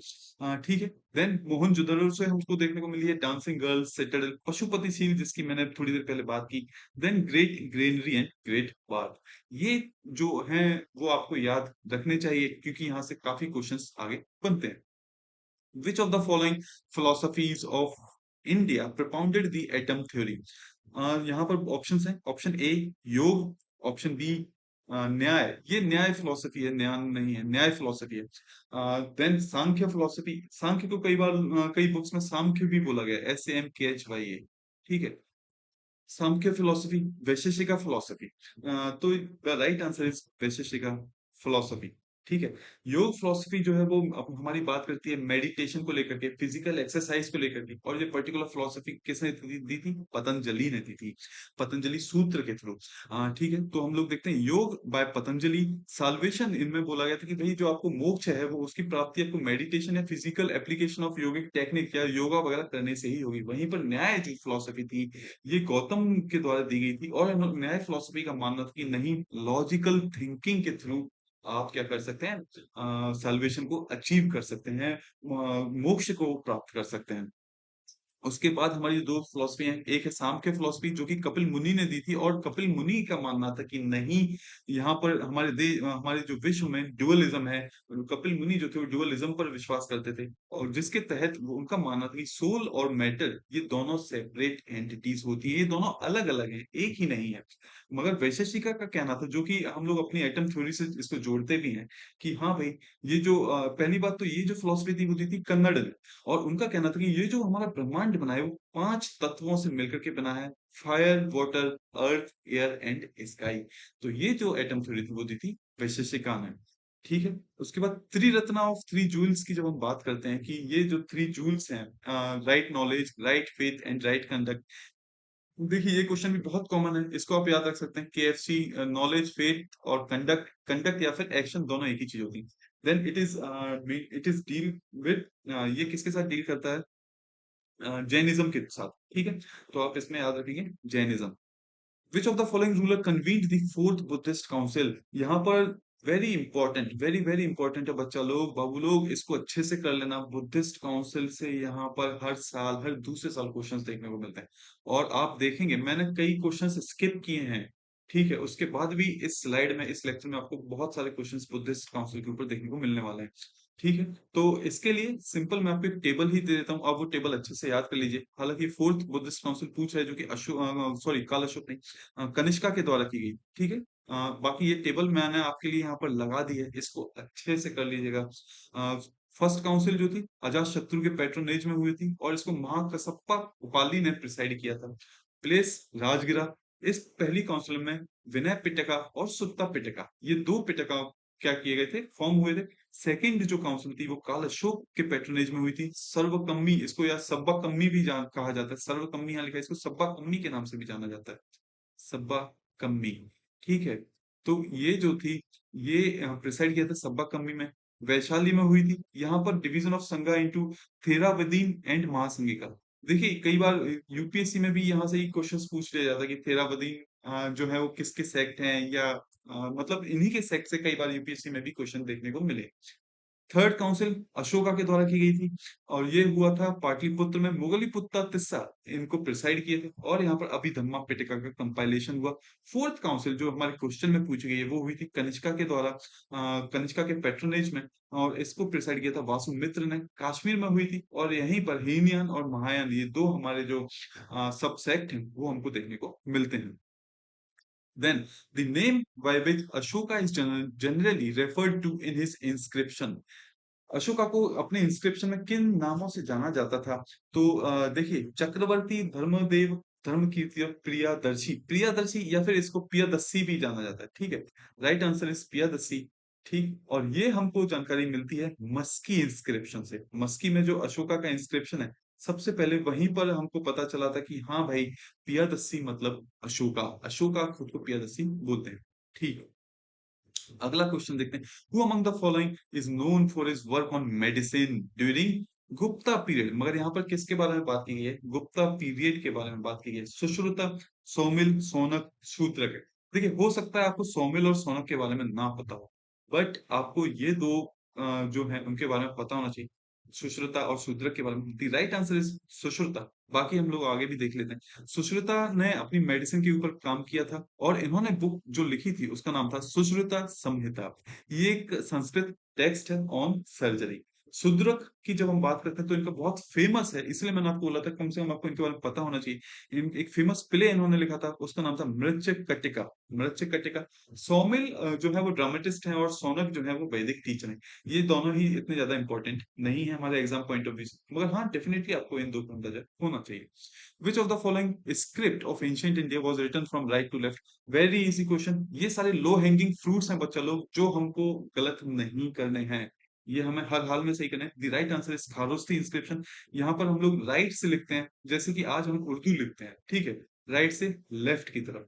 ठीक है, देन मोहनजोदड़ो से हमको देखने को मिली है डांसिंग गर्ल, सिटाडेल, पशुपति झील जिसकी मैंने थोड़ी देर पहले बात की, then great granary and great bath. ये जो हैं वो आपको याद रखने चाहिए क्योंकि यहाँ से काफी क्वेश्चंस आगे बनते हैं। Which of the following philosophies of India propounded the atom theory? यहाँ पर ऑप्शंस हैं, ऑप्शन ए योग, ऑप्शन बी न्याय, ये न्याय फिलोसफी है, न्याय नहीं है, न्याय फिलोसफी है। देन सांख्य फिलोसफी, सांख्य को कई बार कई बुक्स में सांख्य भी बोला गया, SAMKHY। ठीक है, सांख्य फिलोसफी, वैशेषिका फिलोसफी। तो the right answer is Vaisheshika philosophy. ठीक है, योग फिलोसफी जो है वो अब हमारी बात करती है मेडिटेशन को लेकर के, फिजिकल एक्सरसाइज को लेकर के, और ये पर्टिकुलर फिलोसफी किसने दी थी? पतंजलि ने दी थी, पतंजलि सूत्र के थ्रू। ठीक है, तो हम लोग देखते हैं योग बाय पतंजलि। साल्वेशन इनमें बोला गया था कि भाई जो आपको मोक्ष है वो उसकी प्राप्ति आपको मेडिटेशन या physical application of yogic technique या योगा वगैरह करने से ही होगी। वहीं पर न्याय जो फिलोसफी थी ये गौतम के द्वारा दी गई थी, और न्याय फिलोसफी का मानना था कि नहीं, लॉजिकल थिंकिंग के थ्रू आप क्या कर सकते हैं, सल्वेशन को अचीव कर सकते हैं, मोक्ष को प्राप्त कर सकते हैं। उसके बाद हमारी दो फिलोसफी हैं, एक है सांख्य फिलोसफी जो कि कपिल मुनि ने दी थी, और कपिल मुनि का मानना था कि नहीं, यहाँ पर हमारे देश, हमारे जो विश्व में ड्युअलिज्म है। कपिल मुनि जो थे वो ड्युअलिज्म पर विश्वास करते थे, और जिसके तहत उनका मानना था कि सोल और मैटर ये दोनों सेपरेट एंटिटीज होती है, ये दोनों अलग अलग हैं, एक ही नहीं है। मगर वैशेषिका का कहना था, जो कि हम लोग अपनी एटम थ्योरी से इसको जोड़ते भी हैं, कि हाँ भाई, ये जो पहली बात तो ये जो फिलोसफी थी वो दी थी कन्नड़ ने। और उनका कहना था कि ये जो हमारा ब्रह्मांड बना है वो 5 तत्वों से मिलकर के बना है, fire, water, earth, air and sky. तो ये जो एटम थ्योरी थी वो दी थी वैशेषिका ने। ठीक है, उसके बाद त्रिरत्ना ऑफ थ्री जूल्स की जब हम बात करते हैं कि ये जो थ्री जूल्स हैं, right knowledge, right faith and right conduct. देखिए ये क्वेश्चन भी बहुत कॉमन है, इसको आप याद रख सकते हैं, KFC, नॉलेज, फेथ और कंडक्ट, कंडक्ट या फिर एक्शन दोनों एक ही चीज होती है। Then it is deal with, ये किसके साथ डील करता है? जैनिज्म के साथ, ठीक है? तो आप इसमें याद रखेंगे Jainism. Which of the following ruler convened the fourth Buddhist council? यहाँ पर very important, very very important है बच्चा लोग, बाबू लोग, इसको अच्छे से कर लेना। बुद्धिस्ट काउंसिल से यहाँ पर हर साल, हर दूसरे साल क्वेश्चंस देखने को मिलते हैं। और आप देखेंगे मैंने कई क्वेश्चंस स्किप किए हैं, ठीक है? उसके बाद भी इस स्लाइड में, इस लेक्चर में आपको बहुत सारे क्वेश्चंस बुद्धिस्ट काउंसिल के ऊपर देखने को मिलने वाले हैं, ठीक है? तो इसके लिए सिंपल मैं आपको एक टेबल ही दे देता हूँ, आप वो टेबल अच्छे से याद कर लीजिए। हालांकि फोर्थ बुद्धिस्ट काउंसिल पूछ रहा है, जो कि अशोक, सॉरी, काल अशोक नहीं, कनिष्का के द्वारा की गई, ठीक है? बाकी ये टेबल मैंने आपके लिए यहाँ पर लगा दी है, इसको अच्छे से कर लीजिएगा। फर्स्ट काउंसिल जो थी अजात शत्रु के पैट्रोनेज में हुई थी, और इसको महाकसप्पा उपाली ने प्रिसाइड किया था। प्लेस राजगिरा। इस पहली काउंसिल में विनय पिटका और सुत्ता पिटका, ये दो पिटका क्या किए गए थे, फॉर्म हुए थे। सेकंड जो काउंसिल थी वो काल अशोक के पैट्रोनेज में हुई थी। सर्वकम्मी, इसको या सब्बा कम्मी भी कहा जाता है, सर्वकम्मी यहाँ लिखा है, इसको सब्बा कम्मी के नाम से भी जाना जाता है, सब्बा कम्मी, ठीक है? तो ये जो थी, ये प्रिसाइड किया था सब्बा कम्मी में। वैशाली में हुई थी। यहाँ पर डिवीजन ऑफ संघा इनटू थेरावदीन एंड महासंघिका। देखिए कई बार यूपीएससी में भी यहाँ से ही क्वेश्चंस पूछ लिया जाता है कि थेरावदीन जो है वो किसके सेक्ट हैं, या मतलब इन्हीं के सेक्ट से कई बार यूपीएससी में भी क्वेश्चन देखने को मिले। थर्ड काउंसिल अशोका के द्वारा की गई थी, और ये हुआ था पाटलिपुत्र में। मुगलिपुत्र तिस्सा इनको प्रिसाइड किए थे, और यहाँ पर अभिधम्मा पिटका का कंपाइलेशन हुआ। फोर्थ काउंसिल जो हमारे क्वेश्चन में पूछी गई है वो हुई थी कनिष्का के द्वारा, कनिष्का के पैट्रोनेज में, और इसको प्रिसाइड किया था वासुमित्र ने। कश्मीर में हुई थी, और यहीं पर हीनयान और महायान, ये दो हमारे जो सब सेक्ट हैं वो हमको देखने को मिलते हैं। Then, the name by which Ashoka is generally referred to in his inscription. Ashoka को अपने इंस्क्रिप्शन में किन नामों से जाना जाता था? तो देखिए, चक्रवर्ती, धर्मदेव, धर्मकीर्ति और प्रियादर्शी, प्रियादर्शी या फिर इसको प्रियदर्शी भी जाना जाता है, ठीक है? राइट आंसर इज प्रियदर्शी, ठीक। और ये हमको जानकारी मिलती है मस्की इंस्क्रिप्शन से। मस्की में जो अशोका का इंस्क्रिप्शन है, सबसे पहले वहीं पर हमको पता चला था कि हाँ भाई, प्रियदर्शी मतलब अशोका, अशोका खुद को प्रियदर्शी बोलते हैं, ठीक। अगला क्वेश्चन देखते हैं। Who among the following is known for his work on medicine during Gupta period? मगर यहाँ पर किसके बारे में बात की गई है? गुप्ता पीरियड के बारे में बात की गई है। सुश्रुता, सौमिल, सौनक, शूद्रक। देखिए हो सकता है आपको सौमिल और सौनक के बारे में ना पता हो, बट आपको ये दो जो है उनके बारे में पता होना चाहिए, सुश्रुता और शूद्रक के बारे में। The right answer is Sushruta. बाकी हम लोग आगे भी देख लेते हैं। सुश्रुता ने अपनी मेडिसिन के ऊपर काम किया था, और इन्होंने बुक जो लिखी थी उसका नाम था सुश्रुता संहिता। ये एक संस्कृत टेक्स्ट है ऑन सर्जरी। शूद्रक की जब हम बात करते हैं तो इनका बहुत फेमस है, इसलिए मैंने आपको बोला था कम से कम आपको इनके बारे में पता होना चाहिए। एक फेमस प्ले इन्होंने लिखा था, उसका नाम था मृच्छक कटिका, मृच्छक कटिका। सौमिल जो है वो ड्रामेटिस्ट है, और सौनक जो है वो वैदिक टीचर है। ये दोनों ही इतने ज्यादा इंपॉर्टेंट नहीं है हमारे एग्जाम पॉइंट ऑफ व्यू से, मगर हाँ डेफिनेटली आपको इन दो का अंदाजा होना चाहिए। Which of the following script of ancient India was written from right to left? Very easy question। ये सारे लो हैंगिंग फ्रूट्स हैं बच्चा लोग, जो हमको गलत नहीं करने हैं, ये हमें हर हाल में सही करना है। The right answer is Kharosthi inscription. यहाँ पर हम लोग राइट से लिखते हैं, जैसे कि आज हम उर्दू लिखते हैं, ठीक है? राइट से लेफ्ट की तरफ,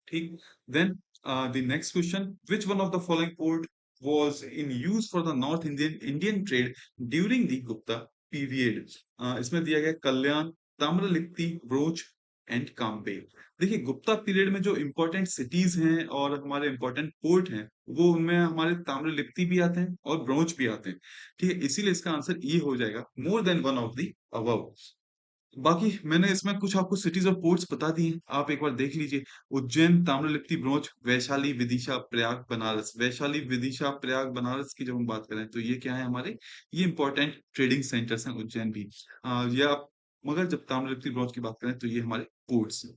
ठीक। Then the next question, which one of the following port was in use for the north indian trade during the Gupta period? इसमें दिया गया कल्याण, ताम्रलिप्ति, ब्रोच एंड काम्बे। देखिए गुप्ता पीरियड में जो इंपॉर्टेंट सिटीज हैं और हमारे इंपॉर्टेंट पोर्ट हैं, वो उनमें हमारे ताम्रलिप्ति भी आते हैं और ब्रोच भी आते हैं, ठीक है? इसीलिए इसका आंसर ई हो जाएगा, more than one of the above. बाकी मैंने इसमें कुछ आपको सिटीज और पोर्ट्स बता दिए हैं, आप एक बार देख लीजिए। उज्जैन, ताम्रलिप्ति, ब्रोच, वैशाली, विदिशा, प्रयाग, बनारस। वैशाली, विदिशा, प्रयाग, बनारस की जब हम बात करें तो ये क्या है हमारे, ये इंपॉर्टेंट ट्रेडिंग सेंटर्स हैं, उज्जैन भी। ये आप, मगर जब ताम्रलिप्ति, ब्रोच की बात करें तो ये हमारे पोर्ट्स हैं।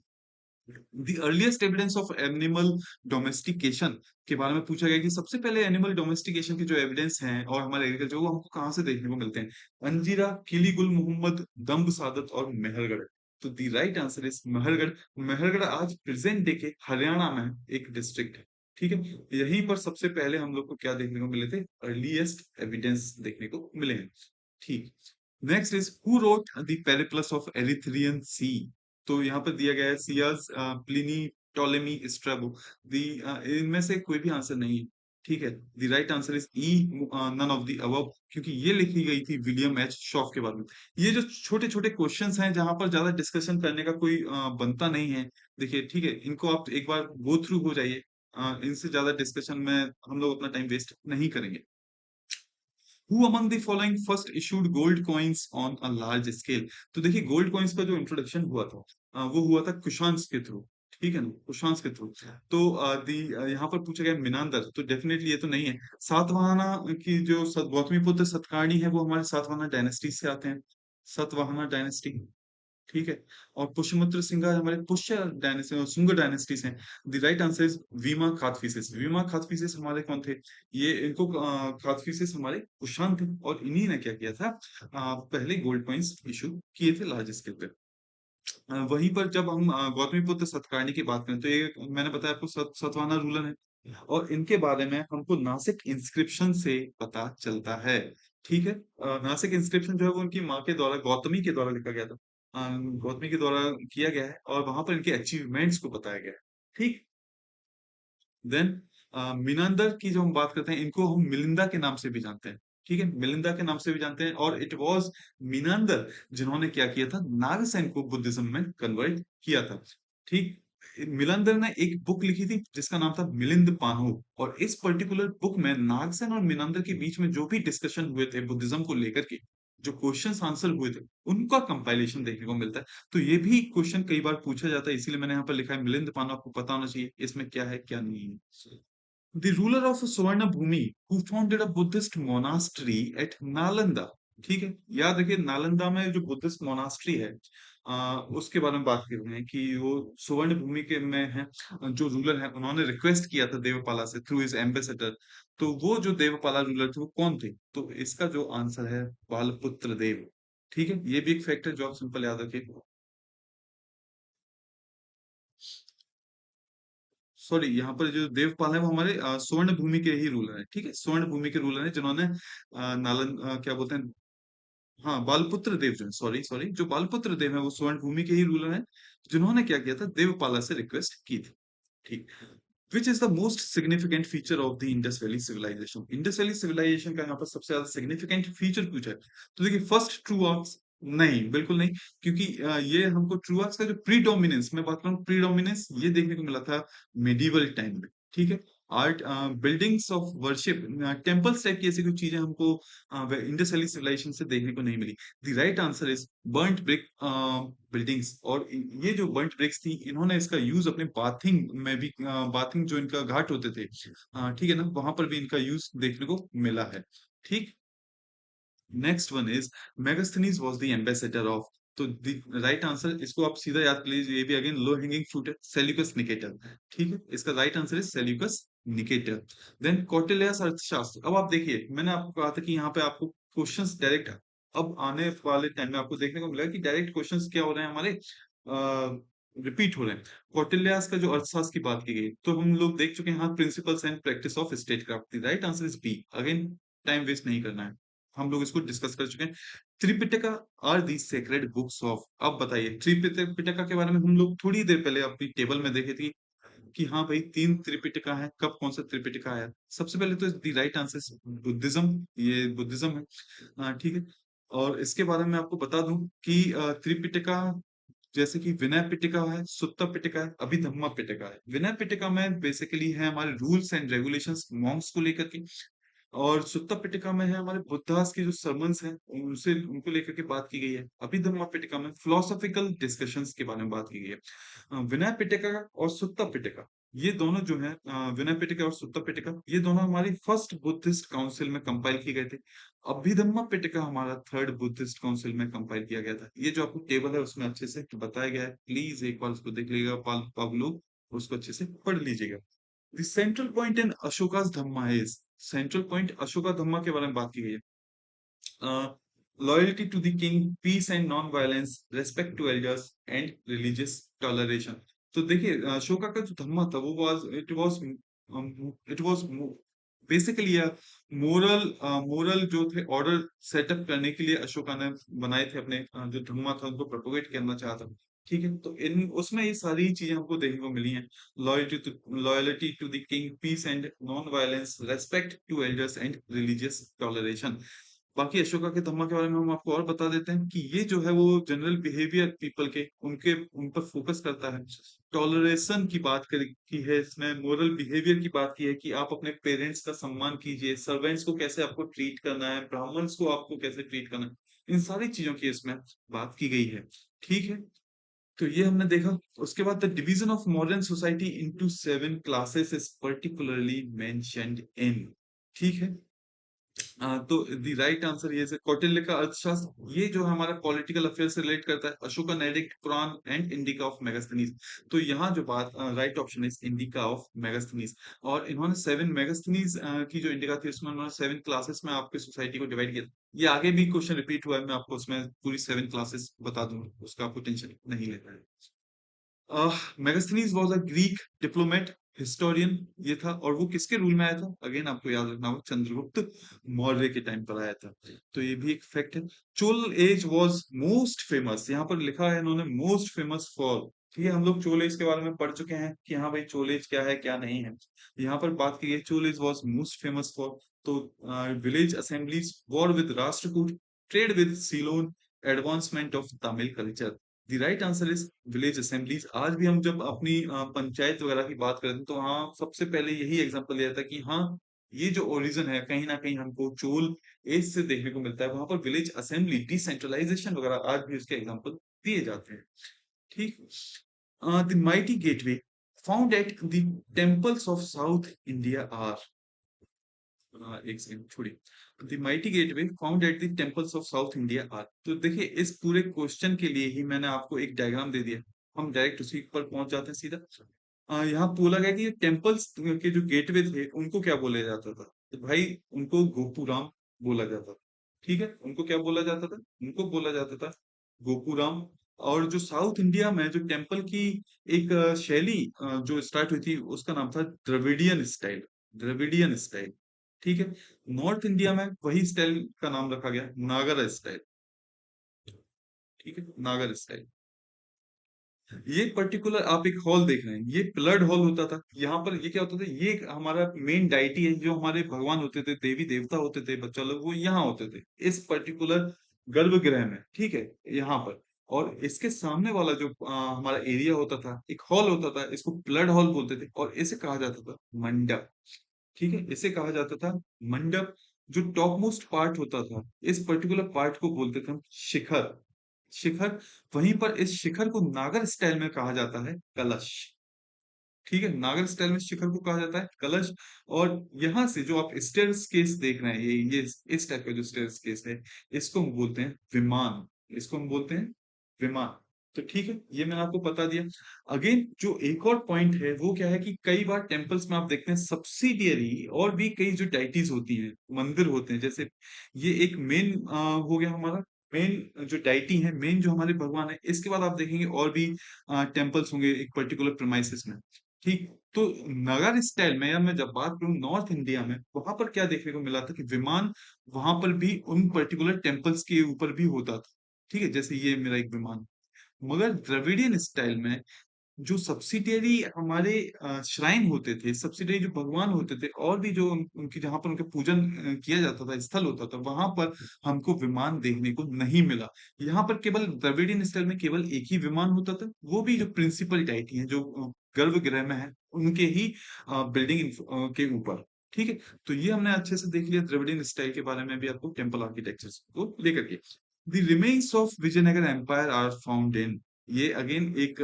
The earliest evidence of animal domestication के बारे में पूछा गया कि सबसे पहले एनिमल डोमेस्टिकेशन के जो एविडेंस हैं और हमारे एग्रीकल्चर, वो हमको कहाँ से देखने को मिलते हैं? अंजीरा, किली गुल मोहम्मद, दम्ब सादत और मेहरगढ़। तो the right answer is Mehrgarh. Mehrgarh आज प्रेजेंट डे के हरियाणा में एक डिस्ट्रिक्ट है, ठीक है? यहीं पर सबसे पहले हम लोग को क्या देखने को मिले थे? अर्लीस्ट एविडेंस देखने को मिले हैं, ठीक। Next is who wrote the Periplus of Erythraean sea? तो यहाँ पर दिया गया है सियाज, प्लिनी, टॉलेमी, स्ट्रैबो। दी इनमें से कोई भी आंसर नहीं है, ठीक है, the right answer is E, none of the above, क्योंकि ये लिखी गई थी विलियम एच शॉफ के बारे में। ये जो छोटे छोटे क्वेश्चंस हैं जहां पर ज्यादा डिस्कशन करने का कोई बनता नहीं है, देखिए ठीक है, इनको आप एक बार गो थ्रू हो जाइए। इनसे ज्यादा डिस्कशन में हम लोग अपना टाइम वेस्ट नहीं करेंगे। Who among the following first issued gold coins on a large scale? तो देखिए गोल्ड कॉइन्स का जो इंट्रोडक्शन हुआ था, वो हुआ था कुशांस के थ्रू। ठीक है ना, कुशांस के थ्रू। तो यहाँ पर पूछा गया मिनांदर, तो डेफिनेटली ये तो नहीं है। सातवाहना की जो गौतमीपुत्र सतकर्णी है, वो हमारे सातवाहना डायनेस्टी से आते हैं। सातवाहना डायनेस्टी, ठीक है। और पुष्यमित्र सिंह हमारे पुष्य डायनेस्टी, शुंग डायनेस्टी से। द राइट आंसर इज वीमा खातफीसेस। वीमा खातफीसेस हमारे कौन थे? ये इनको खातफीसेस हमारे कुशाण थे, और इन्हीं ने क्या किया था, पहले गोल्ड कॉइन्स इशू किए थे लार्ज स्केल पे। वहीं पर जब हम गौतमीपुत्र सतकर्णी की बात करें, तो ये मैंने बताया आपको सतवाहना रूलर है, और इनके बारे में हमको नासिक इंस्क्रिप्शन से पता चलता है। ठीक है, नासिक इंस्क्रिप्शन जो है वो उनकी माँ के द्वारा, गौतमी के द्वारा लिखा गया था। गौतमी के द्वारा किया गया है, और वहां पर इनके अचीवमेंट्स को बताया गया है। ठीक। देन मिनांदर की जो हम बात करते हैं, इनको हम मिलिंदा के नाम से भी जानते हैं। ठीक है, मिलिंदा के नाम से भी जानते हैं, और इट वाज मिनांदर जिन्होंने क्या किया था, नागसेन को बुद्धिज्म में कन्वर्ट किया था। ठीक। मिलांदर ने एक बुक लिखी थी जिसका नाम था मिलिंद पानो, और इस पर्टिकुलर बुक में नागसेन और मिनांदर के बीच में जो भी डिस्कशन हुए थे बुद्धिज्म को लेकर के, जो क्वेश्चंस आंसर हुए थे, उनका कंपाइलेशन देखने को मिलता है। तो ये भी क्वेश्चन कई बार पूछा जाता है, इसीलिए मैंने यहाँ पर लिखा है मिलिंद पानो, आपको पता होना चाहिए इसमें क्या है क्या नहीं है। The ruler of Suvarnabhumi who founded a Buddhist monastery at Nalanda। ठीक है, याद रखिए नालंदा में जो बुद्धिस्ट मोनास्ट्री है, उसके बारे में बात कर रहे हैं कि वो सुवर्ण भूमि के में है। जो रूलर है उन्होंने रिक्वेस्ट किया था देवपाला से थ्रू हिज एम्बेसडर। तो वो जो देवपाला रूलर थे वो कौन थे? तो इसका जो आंसर है बालपुत्र देव। ठीक है, ये भी एक फैक्टर जो आप सिंपल याद रखिए। सॉरी, यहाँ पर जो देवपाल है वो हमारे स्वर्ण भूमि के ही रूलर है। ठीक है, स्वर्ण भूमि के रूलर है जिन्होंने क्या बोलते हैं, हाँ बालपुत्र देव जो है, सॉरी सॉरी, जो बालपुत्र देव है वो स्वर्ण भूमि के ही रूलर हैं, जिन्होंने क्या किया था, देवपाला से रिक्वेस्ट की थी। ठीक। Which is the most significant feature of the Indus valley civilisation? Indus valley civilisation का यहाँ पर सबसे ज्यादा सिग्निफिकेंट फीचर पूछा है, तो देखिए फर्स्ट ट्रू आर्क्स, नहीं बिल्कुल नहीं, क्योंकि ये हमको ट्रू आर्क्स का जो प्रीडोमिनेंस, मैं बात करूं प्रीडोमिनेंस, ये देखने को मिला था मिडीवल टाइम में। ठीक है, art, buildings of worship, temples type की ऐसी कुछ चीजें हमको इंडस वैली सिविलाइजेशन से देखने को नहीं मिली। The right answer is burnt brick buildings. और ये जो बर्न्ट ब्रिक्स थी, इन्होंने इसका यूज अपने बाथिंग में भी, बाथिंग जो इनका घाट होते थे, ठीक है ना, वहां पर भी इनका यूज देखने को मिला है। ठीक। Next one is Megasthenes was the ambassador of. तो द राइट आंसर, इसको आप सीधा याद कर लीजिए, ये भी अगेन लो हैंगिंग फ्रूट है, सेल्यूकस निकेटर। ठीक है, इसका right answer is Seleucus Nicator. Then Kautilya's Arthashastra. अब आप देखिए, मैंने आपको कहा था कि यहाँ पे आपको क्वेश्चंस डायरेक्ट, अब आने वाले टाइम में आपको देखने को मिलेगा कि डायरेक्ट क्वेश्चंस क्या हो रहे हैं हमारे, रिपीट हो रहे हैं। कौटिल्यास का जो अर्थशास्त्र की बात की गई, तो हम लोग देख चुके हैं, हाँ, principles and practice of statecraft. Right answer is B. Again time waste नहीं करना है, हम लोग इसको डिस्कस कर चुके हैं। Tripitaka are the sacred books of. अब बताइए, त्रिपिटका के बारे में हम लोग थोड़ी देर पहले अपनी टेबल में देखे थे कि हाँ भाई, तीन त्रिपिटका है, कब कौन सा त्रिपिटका आया? सबसे पहले तो दी राइट आंसर बुद्धिज्म, ये बुद्धिज्म है। ठीक है, और इसके बारे में आपको बता दूं कि त्रिपिटका, जैसे कि विनय पिटका है, सुत्ता पिटका है, अभिधम्मा पिटका है। विनय पिटका में बेसिकली है हमारे रूल्स एंड रेगुलेशंस मॉन्क्स को लेकर के, और सुत्ता पिटका में है हमारे बुद्धास के जो सरमन्स हैं, उनसे उनको लेकर के बात की गई है। अभिधम्मा पिटका में फिलोसॉफिकल डिस्कशंस के बारे में बात की गई है। विनय पिटका और सुत्ता पिटका, ये दोनों जो है, विनय पिटका और सुत्ता पिटका, ये दोनों हमारी फर्स्ट बुद्धिस्ट काउंसिल में कंपाइल किए गए थे। अभिधम्मा पिटका हमारा थर्ड बुद्धिस्ट काउंसिल में कंपाइल किया गया था। ये जो आपको टेबल है उसमें अच्छे से बताया गया है, प्लीज एक बार उसको देख लीजिएगा, पागलो, उसको अच्छे से पढ़ लीजिएगा। The central point in Ashoka's Dhamma is, central point Ashoka Dhamma के बारे में बात की गई है। Loyalty to the king, peace and non violence, respect to elders and religious toleration. तो देखिए अशोका का जो धम्मा था वो was it was basically moral moral जो थे ऑर्डर सेटअप करने के लिए अशोका ने बनाए थे अपने, जो धम्मा था उनको प्रोपोगेट करना चाहता था। ठीक है, तो इन उसमें ये सारी चीजें हमको देखने को मिली हैं। Loyalty to the king, peace and non violence, respect to elders and religious toleration. बाकी अशोका के धम्मा के बारे में हम आपको और बता देते हैं कि ये जो है वो जनरल बिहेवियर पीपल के उनके उन पर फोकस करता है। टॉलरेशन की बात की है इसमें, मोरल बिहेवियर की बात की है कि आप अपने पेरेंट्स का सम्मान कीजिए, सर्वेंट्स को कैसे आपको ट्रीट करना है, ब्राह्मण्स को आपको कैसे ट्रीट करना है, इन सारी चीजों की इसमें बात की गई है। ठीक है, तो ये हमने देखा। उसके बाद the division of modern society into 7 classes is particularly mentioned in. ठीक है, तो द राइट आंसर ये है कौटिल्य का अर्थशास्त्र, ये जो हमारा पॉलिटिकल अफेयर से रिलेट करता है। Ashoka narrate Purana and Indica of Megasthenes, तो यहाँ जो बात राइट ऑप्शन है इंडिका ऑफ मेगास्थनीज। और इन्होंने 7 मेगास्थनीज की जो इंडिका थी उसमें उन्होंने 7 क्लासेस में आपकी सोसाइटी को डिवाइड किया। ये आगे भी क्वेश्चन रिपीट हुआ है, मैं आपको उसमें पूरी 7 क्लासेस बता दूंगा, उसका आपको टेंशन नहीं लेना है। Megasthenes was a Greek diplomat, historian ये था, और वो किसके रूल में आया था, अगेन आपको याद रखना होगा, चंद्रगुप्त मौर्य के टाइम पर आया था। तो ये भी एक फैक्ट है। Chola age was most famous, यहाँ पर लिखा है इन्होंने मोस्ट फेमस फॉर। ठीक है, हम लोग चोल एज के बारे में पढ़ चुके हैं कि हाँ भाई चोल एज क्या है क्या नहीं है। यहाँ पर बात की है Chola age was most famous for, तो village assemblies, war with Rashtrakuta, trade with Ceylon, advancement of Tamil culture. The right answer is village assemblies. आज भी हम जब अपनी पंचायत वगैरह की बात करते हैं तो हाँ सबसे पहले यही एग्जांपल लिया था कि हाँ ये जो ओरिजिन है कहीं ना कहीं हमको चोल एज से देखने को मिलता है, वहां पर विलेज असेंबली, डिसेंट्रलाइजेशन वगैरह आज भी उसके एग्जांपल दिए जाते हैं। ठीक, the mighty gateway found at the temples of South India are, एक सेकंड छोड़िए। The mighty gateway found at the temples of South India are, तो देखिए इस पूरे क्वेश्चन के लिए ही मैंने आपको एक डायग्राम दे दिया, हम डायरेक्ट उसी पर पहुंच जाते हैं सीधा। यहाँ बोला गया कि ये टेम्पल्स के जो गेटवे थे उनको क्या बोला जाता था, तो भाई उनको गोपुराम बोला जाता था। ठीक है, उनको क्या बोला जाता था, उनको बोला जाता था गोपुराम। और जो साउथ इंडिया में जो टेम्पल की एक शैली जो स्टार्ट हुई थी उसका नाम था द्रविडियन स्टाइल, द्रविडियन स्टाइल। ठीक है, नॉर्थ इंडिया में वही स्टाइल का नाम रखा गया नागर स्टाइल। ठीक है, नागर स्टाइल। ये पर्टिकुलर आप एक हॉल देख रहे हैं, ये पिलर्ड हॉल होता था। यहाँ पर ये क्या होता था, ये हमारा मेन डाइटी है, जो हमारे भगवान होते थे, देवी देवता होते थे, बच्चा लोग, वो यहाँ होते थे इस पर्टिकुलर गर्भगृह में। ठीक है, यहाँ पर। और इसके सामने वाला जो हमारा एरिया होता था, एक हॉल होता था, इसको पिलर्ड हॉल बोलते थे, और इसे कहा जाता था मंडप। ठीक है, इसे कहा जाता था मंडप। जो टॉप मोस्ट पार्ट होता था, इस पर्टिकुलर पार्ट को बोलते थे हम शिखर, शिखर। वहीं पर इस शिखर को नागर स्टाइल में कहा जाता है कलश। ठीक है, नागर स्टाइल में शिखर को कहा जाता है कलश। और यहां से जो आप स्टेयर्स केस देख रहे हैं, ये इस टाइप का जो स्टेयर्स केस है, इसको हम बोलते हैं विमान, इसको हम बोलते हैं विमान। तो ठीक है, ये मैंने आपको बता दिया। अगेन जो एक और पॉइंट है वो क्या है कि कई बार टेम्पल्स में आप देखते हैं सब्सिडियरी और भी कई जो डाइटीज होती हैं, मंदिर होते हैं, जैसे ये एक मेन हो गया हमारा, मेन जो डाइटी है, मेन जो हमारे भगवान है। इसके बाद आप देखेंगे और भी टेम्पल्स होंगे एक पर्टिकुलर प्रेमाइसिस में। ठीक, तो नगर स्टाइल में, या मैं जब बात करूं नॉर्थ इंडिया में, वहां पर क्या देखने को मिला था कि विमान वहां पर भी उन पर्टिकुलर टेम्पल्स के ऊपर भी होता था। ठीक है, जैसे ये मेरा एक विमान। मगर द्रविडियन स्टाइल में जो सब्सिडियरी हमारे श्राइन होते थे, सब्सिडियरी जो भगवान होते थे, और भी जो उनकी जहां पर उनके पूजन किया जाता था, स्थल होता था, वहां पर हमको विमान देखने को नहीं मिला। यहाँ पर केवल द्रविडियन स्टाइल में केवल एक ही विमान होता था, वो भी जो प्रिंसिपल डाइटी है जो गर्भगृह में है उनके ही बिल्डिंग के ऊपर। ठीक है, तो ये हमने अच्छे से देख लिया द्रविडियन स्टाइल के बारे में भी, आपको टेम्पल आर्किटेक्चर को लेकर के। The remains of Vijayanagar empire are found in, ये अगेन एक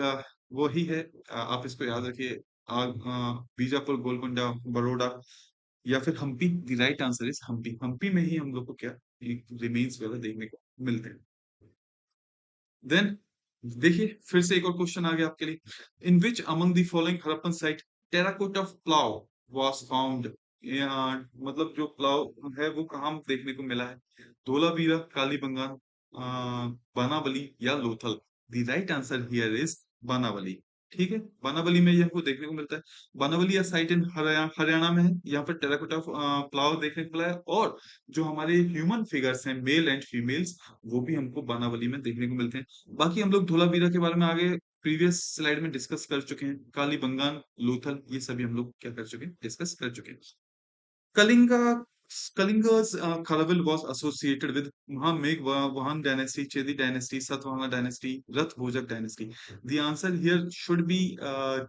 वही है, आप इसको याद रखिए, बीजापुर, गोलकुंडा, बड़ौदा, या फिर Hampi. The right answer is Hampi. Hampi में ही हम लोग को क्या रिमेन्स वगैरह देखने को मिलते हैं। देन देखिए फिर से एक और क्वेश्चन आ गया आपके लिए। In which among the following Harappan site terracotta plough was found, मतलब जो प्लाव है वो कहाँ देखने को मिला है, धोलावीरा, कालीबंगान, बानावली या Lothal. The right answer here is Banawali. ठीक है, बानावली में ये हमको देखने को मिलता है। बानावली या साइट इन हरियाणा में है। यहाँ पर टेराकोटा प्लाव देखने को मिला है, और जो हमारे ह्यूमन फिगर्स हैं, मेल एंड फीमेल्स, वो भी हमको बानावली में देखने को मिलते हैं। बाकी हम लोग धोलावीरा के बारे में आगे प्रीवियस स्लाइड में डिस्कस कर चुके हैं। कालीबंगान, लोथल, ये सभी हम लोग क्या कर चुके हैं, डिस्कस कर चुके हैं। Kalinga, Kalinga's Karaval was associated with Vahan dynasty, Chedi dynasty, Satvahana dynasty, Rath Bhojak dynasty. The answer here should be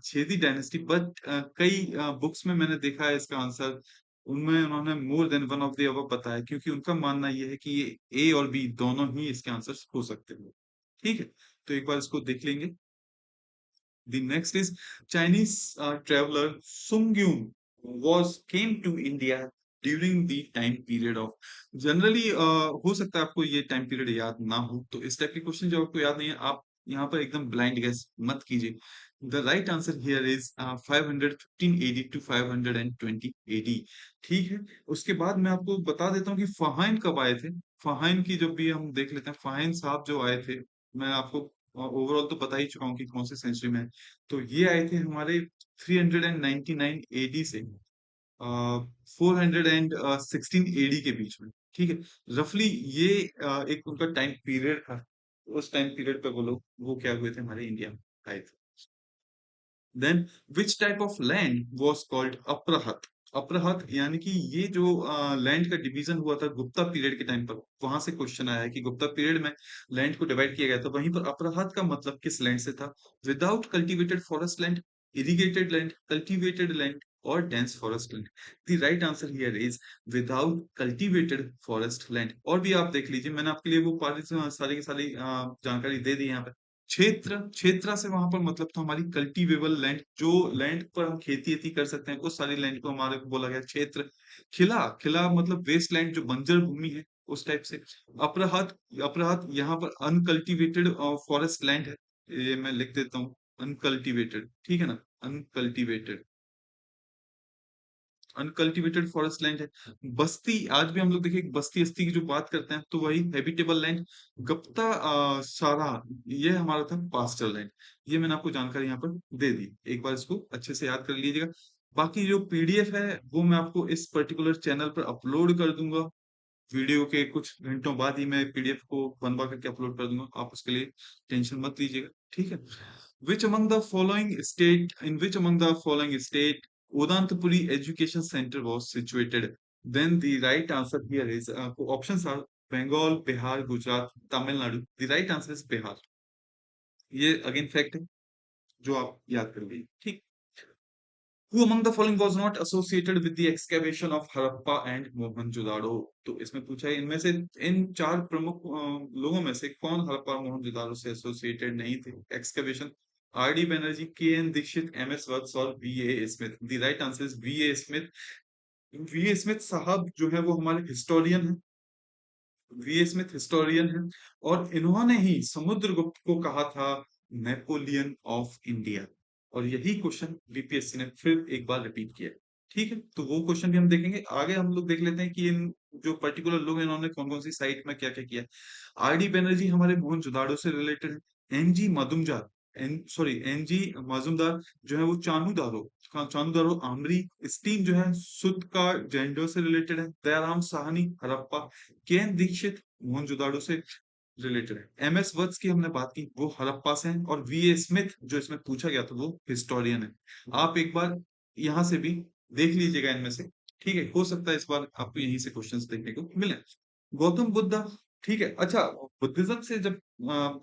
Chedi dynasty, but कई बुक्स में मैंने देखा है इसका आंसर, उनमें उन्होंने more than one of the above बताया, क्योंकि उनका मानना ये है कि ये ए और बी दोनों ही इसके आंसर हो सकते हैं। ठीक है, तो एक बार इसको देख लेंगे। The next is Chinese traveler Sung Yun was came to India during the time period of, generally हो सकता है आपको ये टाइम पीरियड याद ना हो, तो इस टाइप के क्वेश्चन जब आपको याद नहीं है, आप यहाँ पर एकदम ब्लाइंड गेस मत कीजिए। The right answer here is 515 AD to 520 AD. ठीक है, उसके बाद मैं आपको बता देता हूँ कि फाहिन कब आए थे। फाहिन की जब भी हम देख लेते हैं, फाहिन साहब जो आए थे, मैं आपको ओवरऑल तो बता ही चुका हूँ कि कौन से सेंचुरी में है। तो ये आए थे हमारे 399 एडी से 416 एडी के बीच में। ठीक है, रफली ये एक उनका टाइम पीरियड था। उस टाइम पीरियड पे वो लोग वो क्या हुए थे, हमारे इंडिया में आए थे। Then which type of land was called Aprahata. Aprahata यानी कि ये जो लैंड का डिवीजन हुआ था गुप्ता पीरियड के टाइम पर, वहां से क्वेश्चन आया है कि गुप्ता पीरियड में लैंड को डिवाइड किया गया था, वहीं पर अप्रहत का मतलब किस लैंड से था। Without cultivated forest land, irrigated land, cultivated land, और dense forest land. The right answer here is without cultivated forest land. और भी आप देख लीजिए, मैंने आपके लिए वो सारी की सारी जानकारी दे दी यहाँ पे। क्षेत्र, क्षेत्र से वहां पर मतलब था हमारी कल्टीवेबल लैंड, जो लैंड पर हम खेती वेती कर सकते हैं, उस सारी लैंड को हमारे को बोला गया क्षेत्र। खिला, खिला मतलब वेस्ट लैंड, जो बंजर भूमि है, उस टाइप से। अपराहत, अपराहत यहाँ पर अनकल्टिवेटेड फॉरेस्ट लैंड है, ये मैं लिख देता हूँ, अनकल्टिवेटेड, ठीक है ना, अनकल्टिवेटेड, अनकल्टिवेटेड फॉरेस्ट लैंड है। बस्ती, आज भी हम लोग देखिए बस्ती अस्ती की जो बात करते हैं, तो वही हैबिटेबल लैंड। गप्ता सारा, ये हमारा था पास्टर लैंड। ये मैंने आपको जानकारी यहाँ पर दे दी, एक बार इसको अच्छे से याद कर लीजिएगा। बाकी जो पीडीएफ है वो मैं आपको इस पर्टिकुलर चैनल पर अपलोड कर दूंगा। वीडियो के कुछ घंटों बाद ही मैं पीडीएफ को बनवा करके अपलोड कर दूंगा, आप उसके लिए टेंशन मत लीजिएगा। ठीक है, which among the following state in which among the following state Udantapuri Education Center was situated? Then the right answer here is options are Bengal, Bihar, Gujarat, Tamil Nadu. The right answer is Bihar. ये अगेन fact है जो आप याद कर लीजिए। ठीक, Who among the following was not associated with the excavation of Harappa and Mohenjo-daro? तो इसमें पूछा है इनमें से, इन चार प्रमुख लोगों में से कौन हड़प्पा और मोहनजोदारो से एसोसिएटेड नहीं थे एक्सकवेशन। आर डी बनर्जी, के एन दीक्षित, एम एस वत्स और V A Smith. The right answer is V A Smith. V A Smith साहब जो है वो हमारे हिस्टोरियन है। वी स्मिथ हिस्टोरियन है, और इन्होंने ही समुद्रगुप्त को कहा था नेपोलियन ऑफ इंडिया। और यही क्वेश्चन बीपीएससी ने फिर एक बार रिपीट किया। ठीक है, तो वो क्वेश्चन भी हम देखेंगे आगे। हम लोग देख लेते हैं कि इन जो पर्टिकुलर लोग हैं, इन्होंने कौन कौन सी साइट में क्या क्या किया। आर डी बनर्जी हमारे मोहनजोदाड़ो से रिलेटेड है। एनजी मजुमदार, एनजी मजुमदार जो है वो चांदूदारो, चांदूदारो आमरी स्टीन जो है सुद का जेंडर से रिलेटेड है। दयाराम साहनी हड़प्पा, केएन दीक्षित मोहनजोदाड़ो से रिलेटेड है। एम एस वत्स की हमने बात की, वो हड़प्पा से हैं, और वी ए स्मिथ जो इसमें पूछा गया था वो हिस्टोरियन है। आप एक बार यहाँ से भी देख लीजिएगा इनमें से। ठीक है, हो सकता है इस बार आपको यहीं से क्वेश्चंस देखने को मिले। गौतम बुद्धा, ठीक है, अच्छा, बुद्धिज्म से जब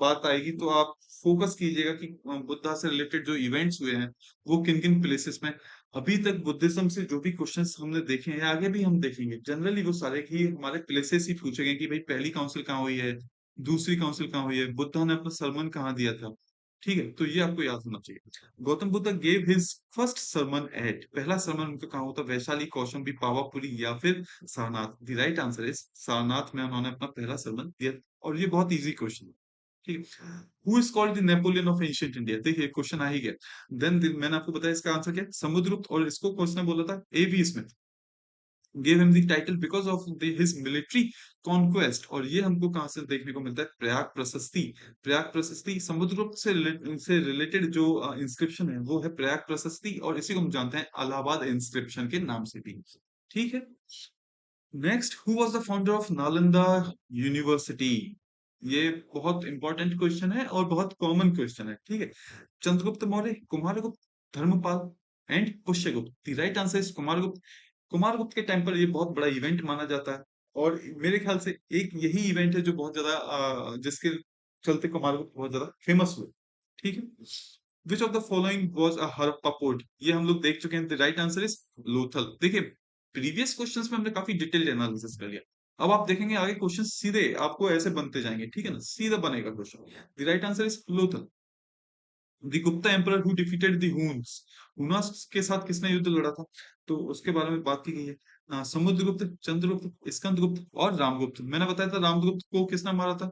बात आएगी तो आप फोकस कीजिएगा कि बुद्धा से रिलेटेड जो इवेंट्स हुए हैं वो किन किन प्लेसेस में। अभी तक बुद्धिज्म से जो भी क्वेश्चंस हमने देखे हैं, आगे भी हम देखेंगे, जनरली वो सारे ही हमारे प्लेसेस ही पूछे गए कि भाई पहली काउंसिल कहाँ हुई है, दूसरी काउंसिल कहाँ हुई है, बुद्धा ने अपना सरमन कहाँ दिया था। ठीक है, तो ये आपको याद होना चाहिए। Gautam Buddha gave his first sermon at, पहला सरमन उनका कहाँ होता, वैशाली, कौशाम्बी, पावापुरी या फिर Sarnath. The right answer is Sarnath में उन्होंने अपना पहला सरमन दिया। और ये बहुत इजी क्वेश्चन है। ठीक है, who is called the Napoleon of ancient India. देखिए क्वेश्चन आ ही गया। देन मैंने आपको बताया इसका आंसर क्या है, समुद्रगुप्त, और इसको क्वेश्चन बोला था A B Smith. gave him the title because of his military conquest। और ये हमको कहाँ से देखने को मिलता है? प्रयाग प्रशस्ति। प्रयाग प्रशस्ति समुद्रगुप्त से रिलेटेड जो इंस्क्रिप्शन है वो है प्रयाग प्रशस्ति, और इसी को हम जानते हैं इलाहाबाद इंस्क्रिप्शन के नाम से भी। ठीक है। Next, who was the founder of Nalanda university? ये बहुत इंपॉर्टेंट क्वेश्चन है और बहुत कॉमन क्वेश्चन है। ठीक है। Chandragupta Maurya, Kumaragupta, Dharmapala and Pushyagupta. The right answer is Kumaragupta. Kumaragupta के टाइम पर ये बहुत बड़ा इवेंट माना जाता है, और मेरे ख्याल से एक यही इवेंट है जो बहुत ज्यादा जिसके चलते कुमारगुप्त बहुत ज्यादा फेमस हुए। ठीक है। विच of the following was a Harappa port? ये हम लोग देख चुके हैं। The right answer is Lothal. देखिए, प्रीवियस क्वेश्चंस में हमने काफी डिटेल्ड एनालिसिस कर लिया। अब आप देखेंगे आगे क्वेश्चन सीधे आपको ऐसे बनते जाएंगे। ठीक है ना, सीधा बनेगा question. The right answer is Lothal. The Gupta emperor who defeated the Hund's? Huns के साथ किसने युद्ध लड़ा था? तो उसके बारे में बात की गई है। समुद्रगुप्त, चंद्रगुप्त, स्कंदगुप्त और रामगुप्त। मैंने बताया था रामगुप्त को किसने मारा था।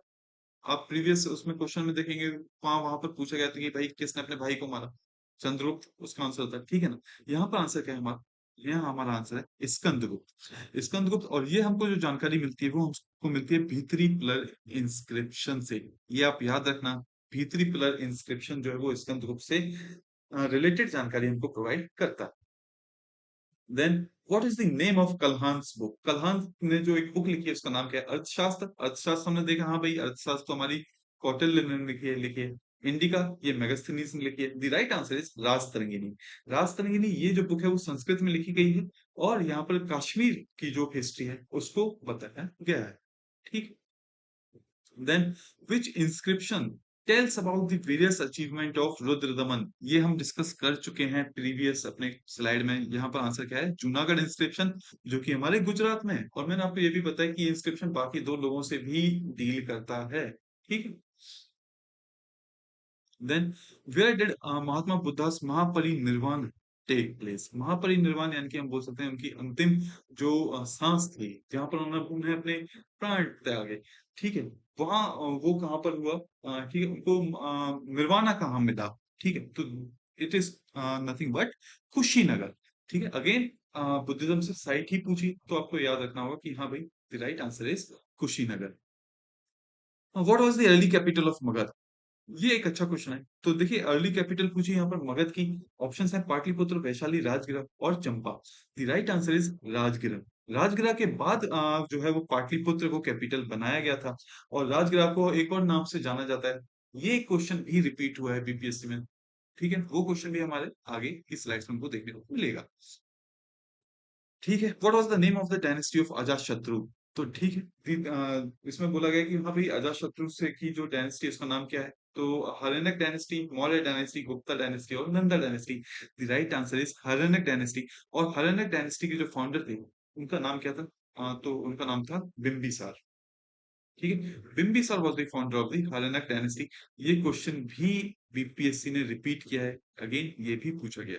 आप प्रीवियस उसमें क्वेश्चन में देखेंगे, वहां वहां पर पूछा गया था कि भाई किसने अपने भाई को मारा? चंद्रगुप्त उसका आंसर था। ठीक है ना। यहाँ पर आंसर क्या है हमारा? यहाँ हमारा आंसर है स्कंदगुप्त। स्कंदगुप्त। और ये हमको जो जानकारी मिलती है वो हमको मिलती है भीतरी पिलर इंस्क्रिप्शन से। ये आप याद रखना, भीतरी पिलर इंस्क्रिप्शन जो है वो स्कंदगुप्त से रिलेटेड जानकारी हमको प्रोवाइड करता है। Then what is the name of Kalhana's book? Kalhana's ने जो एक बुक लिखी है उसका नाम क्या है? अर्थशास्त्र। अर्थशास्त्र हमने देखा, हाँ भाई अर्थशास्त्र तो हमारी कौटिल्य ने लिखी है। इंडिका ये मेगास्थनीज ने लिखी है। The right answer is Rajatarangini. Rajatarangini ये जो बुक है वो संस्कृत में लिखी गई है, और यहाँ पर कश्मीर की जो हिस्ट्री है उसको बताया गया है। ठीक। Then, which inscription tells about the various achievement of Rudradaman? ये हम डिस्कस कर चुके हैं प्रीवियस अपने स्लाइड में। यहाँ पर आंसर क्या है? जूनागढ़ इंस्क्रिप्शन, जो कि हमारे गुजरात में है। और मैंने आपको ये भी बताया कि ये इंस्क्रिप्शन बाकी दो लोगों से भी डील करता है। ठीक है। Then, where did Mahatma Buddha's Mahaparinirvana take place? Mahaparinirvana यानी कि हम बोल सकते हैं उनकी अंतिम जो सांस थी, जहां पर उन्होंने अपने प्राण त्यागे। ठीक है। वहां वो कहाँ पर हुआ? ठीक है, उनको निर्वाणा कहाँ मिला? ठीक है, तो it is nothing but Kushinagar. ठीक है। अगेन बुद्धिज्म से साइट ही पूछी तो आपको याद रखना होगा कि हाँ भाई, the right answer is Kushinagar. What was the early capital of Magadh? ये एक अच्छा क्वेश्चन है। तो देखिए, अर्ली कैपिटल पूछी यहाँ पर मगध की। ऑप्शंस हैं पाटलिपुत्र, वैशाली, राजगिरा और चंपा। द राइट आंसर इज राजगिरा। राजगिरा के बाद जो है वो पाटलिपुत्र को कैपिटल बनाया गया था, और राजगिरा को एक और नाम से जाना जाता है। ये क्वेश्चन भी रिपीट हुआ है बीपीएससी में। ठीक है, वो क्वेश्चन भी हमारे आगे की स्लाइड्स में हमको देखने को मिलेगा। ठीक है। What was the name of the dynasty of Ajatashatru? तो ठीक है, इसमें बोला गया कि हाँ भाई अजातशत्रु से की जो डायनेस्टी उसका नाम क्या है? तो Haryanka dynasty, Maurya dynasty, Gupta dynasty और Nanda dynasty. The right answer is Haryanka dynasty. और हर्यनक डायनेस्टी के जो फाउंडर थे उनका नाम क्या था? तो उनका नाम था बिंबिसार। ठीक है। Bimbisara was the founder of the Haryanka dynasty. ये क्वेश्चन भी बीपीएससी ने रिपीट किया है। अगेन ये भी पूछा गया।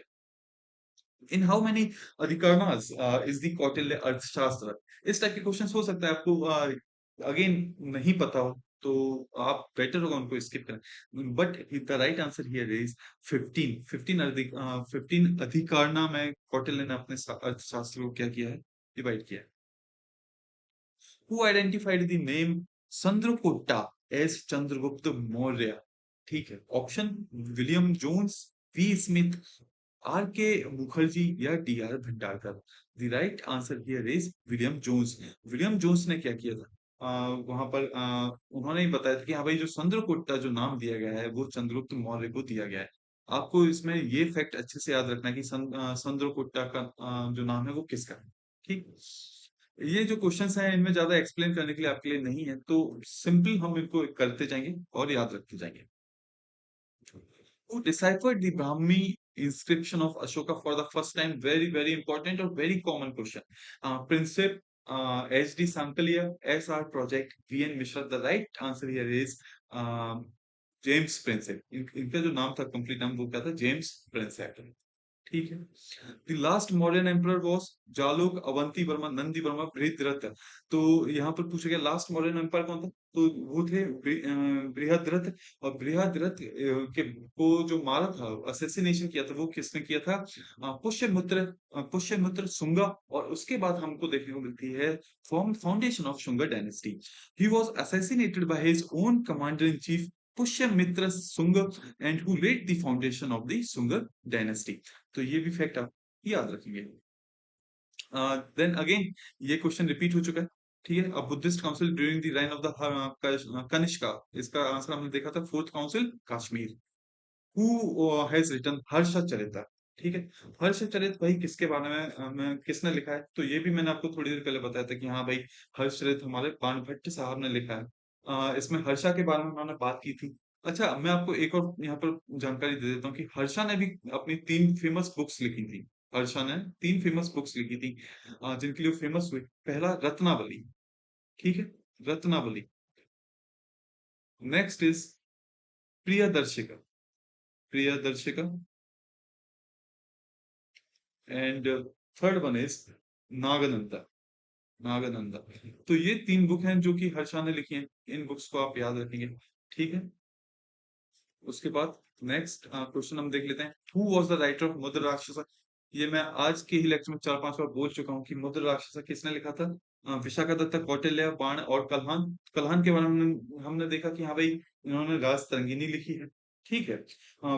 In how many adhikaranas is the Kautilya Arthashastra? इस टाइप के क्वेश्चंस हो सकता है आपको अगेन नहीं पता हो, तो आप बेटर होगा उनको स्किप करें। But the right answer here is 15। 15 अधिकरणा में कौटिल्य ने अपने अर्थशास्त्र को क्या किया है? डिवाइड किया है। Who identified the name Chandragupta as Chandragupta Maurya? ठीक है। Option William Jones, V Smith, R K Mukherjee or D R Bhandarkar. The right answer here is William Jones. William Jones ने क्या किया था? वहां पर उन्होंने ही बताया था कि हाँ भाई, जो चंद्रगुप्ता जो नाम दिया गया है वो चंद्रगुप्त मौर्य को दिया गया है। आपको इसमें ये फैक्ट अच्छे से याद रखना है कि चंद्रगुप्ता का जो नाम है वो किसका है। ठीक। ये जो क्वेश्चंस हैं इनमें ज्यादा एक्सप्लेन करने के लिए आपके लिए नहीं है, तो सिंपल हम इनको करते जाएंगे और याद रखते जाएंगे। Who deciphered the Brahmi inscription of Ashoka for the first time? Very, very important or very common question. Princip, H.D. Sankalia, S.R. Project, V.N. Mishra. The right answer here is James Prinsep. इनका जो नाम था, complete नाम वो क्या था? James Prinsep. ठीक है। The last modern emperor was Jalauka, Avanti Varma, Nandi Varma, Brihadratha. तो यहाँ पर पूछा गया लास्ट मॉडर्न एम्पायर कौन था, तो वो थे बृहद्रथ। और बृहद्रथ के को जो मारा था, असेसिनेशन किया था, वो किसने किया था, पुष्यमित्र शुंगा। और उसके बाद हमको देखने को मिलती है foundation of Shunga dynasty. He was assassinated by his own commander in chief Pushyamitra Shunga and who laid the foundation of the Sunga dynasty। तो ये भी फैक्ट आप याद रखेंगे। देन अगेन ये क्वेश्चन रिपीट हो चुका है। ठीक है, अब Buddhist council during the reign of the Kanishka, इसका आंसर हमने देखा था fourth council Kashmir. Who has written Harshacharita. ठीक है, हर्षचरित भाई किसके बारे में किसने लिखा है, तो ये भी मैंने आपको थोड़ी देर पहले बताया था कि हाँ भाई हर्षचरित हमारे बाणभट्ट साहब ने लिखा है। इसमें हर्षा के बारे में उन्होंने बात की थी। अच्छा, मैं आपको एक और यहाँ पर जानकारी दे देता हूँ कि हर्षा ने भी अपनी 3 फेमस बुक्स लिखी थी। हर्षा ने 3 फेमस बुक्स लिखी थी, जिनके लिए फेमस हुई। पहला रत्नावली, ठीक है, Ratnavali. Next is Priyadarshika, Priyadarshika. And third one is Nagananda, Nagananda. तो ये 3 बुक हैं जो कि हर्षा ने लिखी हैं। इन बुक्स को आप याद रखेंगे। ठीक है, उसके बाद नेक्स्ट क्वेश्चन हम देख लेते हैं। Who was the writer of Mudra Rakshasa. ये मैं आज के ही लेक्चर में 4-5 बार बोल चुका हूँ कि मदर राक्षसा किसने लिखा था। विशाखादत्त, कौटिल्य, बाण और कल्हान। कल्हान के बारे में हमने देखा कि हाँ भाई इन्होंने राज तरंगिनी लिखी है। ठीक है,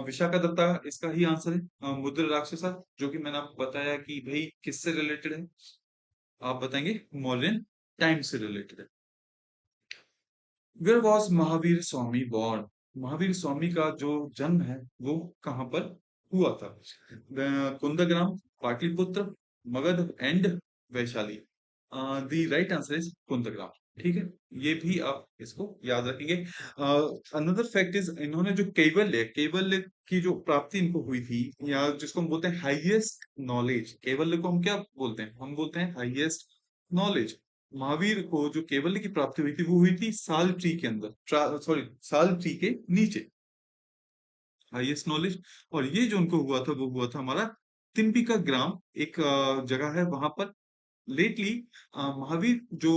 विशाखादत्ता इसका ही आंसर है। मुद्र राक्षसा जो कि मैंने आपको बताया कि भाई किससे रिलेटेड है, आप बताएंगे मौर्यन टाइम से रिलेटेड है। Where was Mahavir Swami born. Mahavir Swami का जो जन्म है वो कहाँ पर हुआ था, Kundagram, Pataliputra, Magadh and Vaishali. The right answer is Kundagram. ठीक है, ये भी आप इसको याद रखेंगे। अनदर फैक्ट इज इन्होंने जो कैवल्य, कैवल्य की जो प्राप्ति इनको हुई थी, या जिसको हम बोलते हैं हाईएस्ट नॉलेज, कैवल्य को हम क्या बोलते हैं, हम बोलते हैं हाईएस्ट नॉलेज। महावीर को जो कैवल्य की प्राप्ति हुई थी वो हुई थी साल ट्री के अंदर, सॉरी साल ट्री के नीचे, हाईएस्ट नॉलेज। और ये जो उनको हुआ था वो हुआ था हमारा तिम्पिका ग्राम, एक जगह है वहां पर। लेटली महावीर जो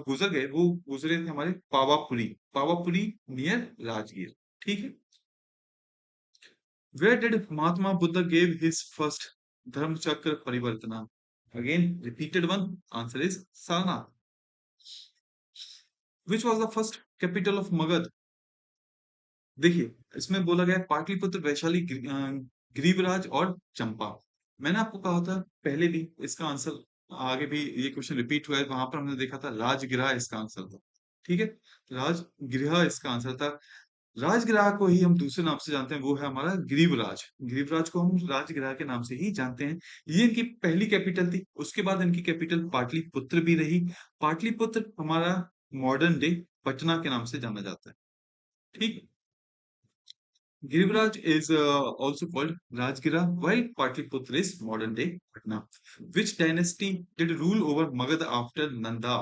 गुजर गए वो गुजरे थे हमारे पावापुरी, पावापुरी नियर राजगीर। ठीक है, where did Mahatma Buddha gave his first Dharma Chakra Parivartana. Again repeated one, answer is Sarnath. Which was the first capital of Magadh. देखिए, इसमें बोला गया है पाटलिपुत्र, वैशाली, ग्रीवराज और चंपा। मैंने आपको कहा था पहले भी इसका आंसर, आगे भी ये क्वेश्चन रिपीट हुआ है, वहां पर हमने देखा था राजगिरा इसका आंसर था। ठीक है, राजगृह इसका आंसर था। राजगिरा को ही हम दूसरे नाम से जानते हैं, वो है हमारा ग्रीवराज। ग्रीवराज को हम राजगिरा के नाम से ही जानते हैं। ये इनकी पहली कैपिटल थी। उसके बाद इनकी कैपिटल पाटलिपुत्र भी रही। पाटलिपुत्र हमारा मॉडर्न डे पटना के नाम से जाना जाता है। ठीक, Giriraj is also called Rajgira, while Patliputra is modern day Patna. Which dynasty did rule over Magad after Nanda?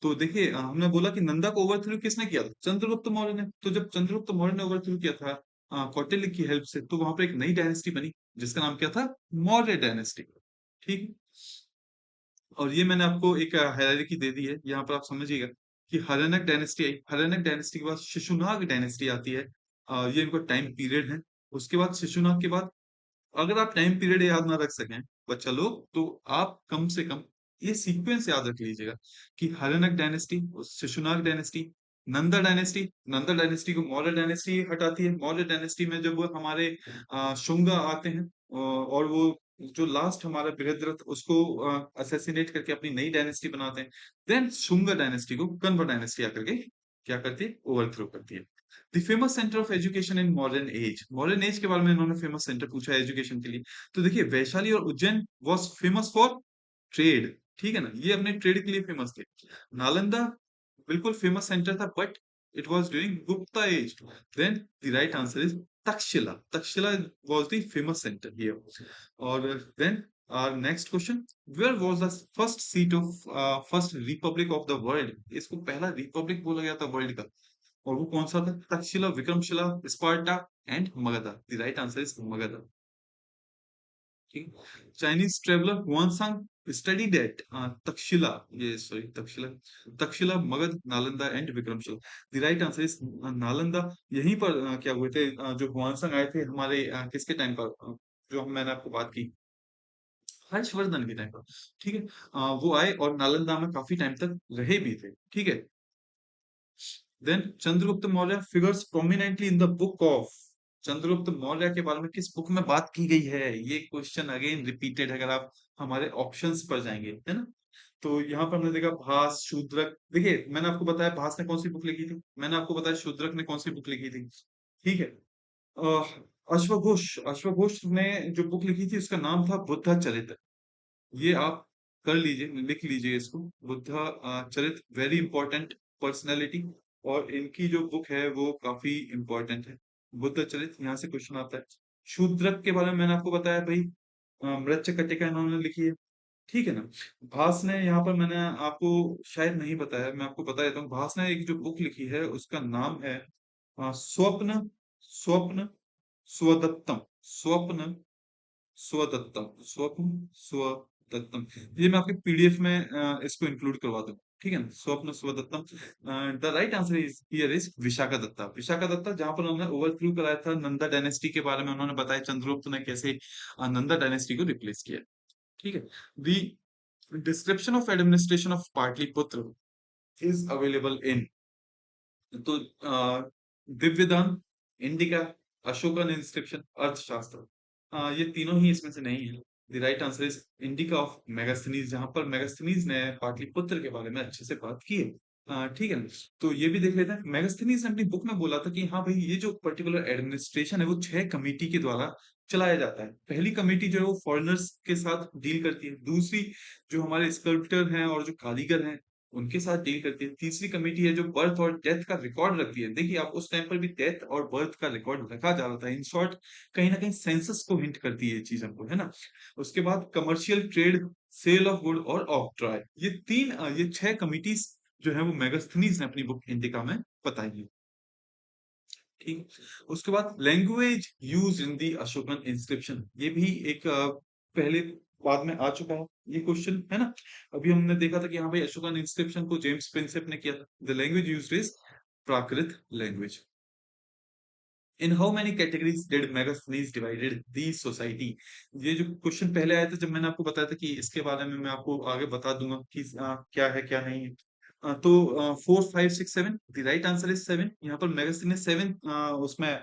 तो देखिए, हमने बोला कि नंदा को ओवरथ्रो किसने किया था, चंद्रगुप्त मौर्य ने। तो जब चंद्रगुप्त मौर्य ने ओवरथ्रो किया था कौटिल्य की हेल्प से, तो वहां पर एक नई डायनेस्टी बनी जिसका नाम क्या था, मौर्य डायनेस्टी। ठीक, और ये मैंने आपको एक हायरार्की दे दी है, यहाँ पर आप समझिएगा कि हर्यनक डायनेस्टी आई। हर्यनक डायनेस्टी के बाद शिशुनाग डायनेस्टी आती है। ये इनको टाइम पीरियड है। उसके बाद शिशुनाग के बाद, अगर आप टाइम पीरियड याद ना रख सकें बच्चा लोग, तो आप कम से कम ये सीक्वेंस याद रख लीजिएगा कि Haryanka dynasty, Shishunaga dynasty, Nanda dynasty. Nanda dynasty को मौर्य डायनेस्टी हटाती है। मौर्य डायनेस्टी में जब वो हमारे शुंगा आते हैं, और वो जो लास्ट हमारा बृहद्रथ, उसको असैसिनेट करके अपनी नई डायनेस्टी बनाते हैं। देन शुंगा डायनेस्टी को कन्वर डायनेस्टी आकर के क्या करती है, ओवरथ्रो करती है। The famous centre of education in modern age. Modern age के बारे में इन्होंने फेमस सेंटर पूछा है एजुकेशन के लिए। तो देखिए, वैशाली और Ujjain was famous for trade. ठीक है ना, ये अपने ट्रेड के लिए फेमस थे। नालंदा बिल्कुल फेमस सेंटर था, but it was during Gupta age. Then the right answer is Takshashila. Takshashila was the famous centre here. और then our next question, where was the first seat of first republic of the world। इसको पहला Republic बोला गया था world का, और वो कौन सा था, Takshashila, Vikramashila, Sparta and Magadha. The right answer is Magadha. ठीक है। Chinese traveller Xuanzang studied at Takshashila, ये sorry Takshashila, Takshashila, Magadh, Nalanda and Vikramashila. The right answer is Nalanda. यहीं पर क्या हुए थे, जो हुआनसांग आए थे हमारे किसके टाइम पर, जो मैंने आपको बात की, हर्षवर्धन के टाइम पर। ठीक है। वो आए और नालंदा में काफी टाइम तक रहे भी थे। ठीक है। Then Chandragupta Maurya figures prominently in the book of. Chandragupta Maurya के बारे में किस बुक में बात की गई है, ये क्वेश्चन अगेन रिपीटेड अगर आप हमारे ऑप्शंस पर जाएंगे, है ना। तो यहाँ पर हमने देखा भास, शूद्रक। देखिए मैंने आपको बताया भास ने कौन सी बुक लिखी थी, मैंने आपको बताया शूद्रक ने कौन सी बुक लिखी थी। ठीक है। अश्वघोष, अश्वघोष ने जो बुक लिखी थी उसका नाम था बुद्ध चरित्र। ये आप कर लीजिए, लिख लीजिए इसको। बुद्धा चरित, वेरी इंपॉर्टेंट पर्सनैलिटी, और इनकी जो बुक है वो काफी इंपॉर्टेंट है। बुद्ध चरित, यहाँ से क्वेश्चन आता है। शूद्रक के बारे में मैंने आपको बताया भाई, मृच्छकटिका इन्होंने लिखी है। ठीक है ना। भास ने, यहाँ पर मैंने आपको शायद नहीं बताया, मैं आपको बता देता हूँ। भास ने एक जो बुक लिखी है उसका नाम है स्वप्न, स्वप्न स्वदत्तम, स्वप्न स्वदत्तम, स्वप्न स्वदत्तम। ये मैं आपके पीडीएफ में इसको इंक्लूड करवा दूँ। ठीक है ना, Swapna Swadattam. The right answer is here is Vishakhadatta. Vishakhadatta, जहां पर उन्होंने ओवरथ्रू कराया था नंदा डायनेस्टी के बारे में, उन्होंने बताया चंद्रगुप्त ने कैसे नंदा डायनेस्टी को रिप्लेस किया। ठीक है। The description of administration of Pataliputra is available इन, तो दिव्यदान, इंडिका, अशोकन इंस्क्रिप्शन, अर्थशास्त्र। ये तीनों ही इसमें से नहीं है। The right answer is indica of Megasthenes, जहां पर मेगास्थनीज ने पाटलिपुत्र के बारे में अच्छे से बात की है। ठीक है ना? तो ये भी देख लेते हैं। मेगास्थनीज ने अपनी बुक में बोला था कि हाँ भाई, ये जो पर्टिकुलर एडमिनिस्ट्रेशन है वो 6 कमेटी के द्वारा चलाया जाता है। पहली कमेटी जो है वो फॉरेनर्स के साथ डील करती है, दूसरी जो हमारे स्कल्प्टर हैं और जो कारीगर हैं उनके साथ डील करती है, तीसरी कमेटी है जो बर्थ और डेथ का रिकॉर्ड रखती है। देखिए आप उस टाइम पर भी डेथ और बर्थ का रिकॉर्ड रखा जा रहा था। इन शॉर्ट कहीं ना कहीं सेंसस को हिंट करती है ये चीज हमको, है ना। उसके बाद commercial trade, sale of good और ऑक्ट्रॉय, ये 6 कमिटीज जो है वो मेगास्थनीज ने अपनी बुक इंडिका में बताई है। ठीक। उसके बाद language use in the Ashokan inscription, ये भी एक पहले बाद में आ चुका है ये क्वेश्चन, है ना। अभी हमने देखा था कि हाँ भाई अशोकन इंस्क्रिप्शन को जेम्स प्रिंसेप ने किया था। The language used is Prakrit language. In how many categories did Megasthenes divided the society. ये जो क्वेश्चन पहले आया था, जब मैंने आपको बताया था कि इसके बारे में मैं आपको आगे बता दूंगा कि क्या है क्या नहीं है। तो 4 5 6 7, द राइट आंसर इज 7। यहाँ पर मेगास्थनी ने 7 उसमें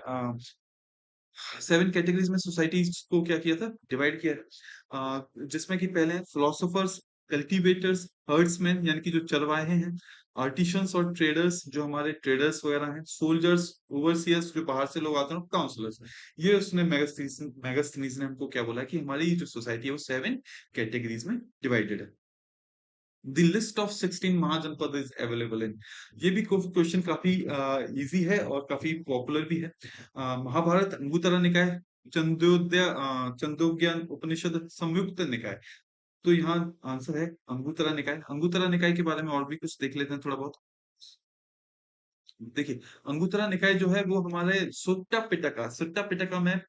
7 कैटेगरीज में सोसाइटीज को क्या किया था, डिवाइड किया है। जिसमें कि पहले फिलोसोफर्स, कल्टीवेटर्स, हर्ड्समैन यानी कि जो चरवाहे हैं, आर्टिशंस और ट्रेडर्स जो हमारे ट्रेडर्स वगैरह हैं, सोल्जर्स, ओवरसियर्स जो बाहर से लोग आते हैं, काउंसलर्स। ये उसने मेगास्थनीज ने हमको क्या बोला कि हमारी जो सोसाइटी है वो 7 कैटेगरीज में डिवाइडेड है। The list of 16 Mahajanapada is available in. ये भी क्वेश्चन काफी इजी है और काफी पॉपुलर भी है। महाभारत, अंगुत्तरा निकाय, छंदोग्य उपनिषद, संयुक्त निकाय। तो यहाँ आंसर है अंगुत्तरा निकाय। अंगुत्तरा निकाय के बारे में और भी कुछ देख लेते हैं थोड़ा बहुत। देखिए अंगुत्तरा निकाय जो है वो हमारे सुट्टा पिटका में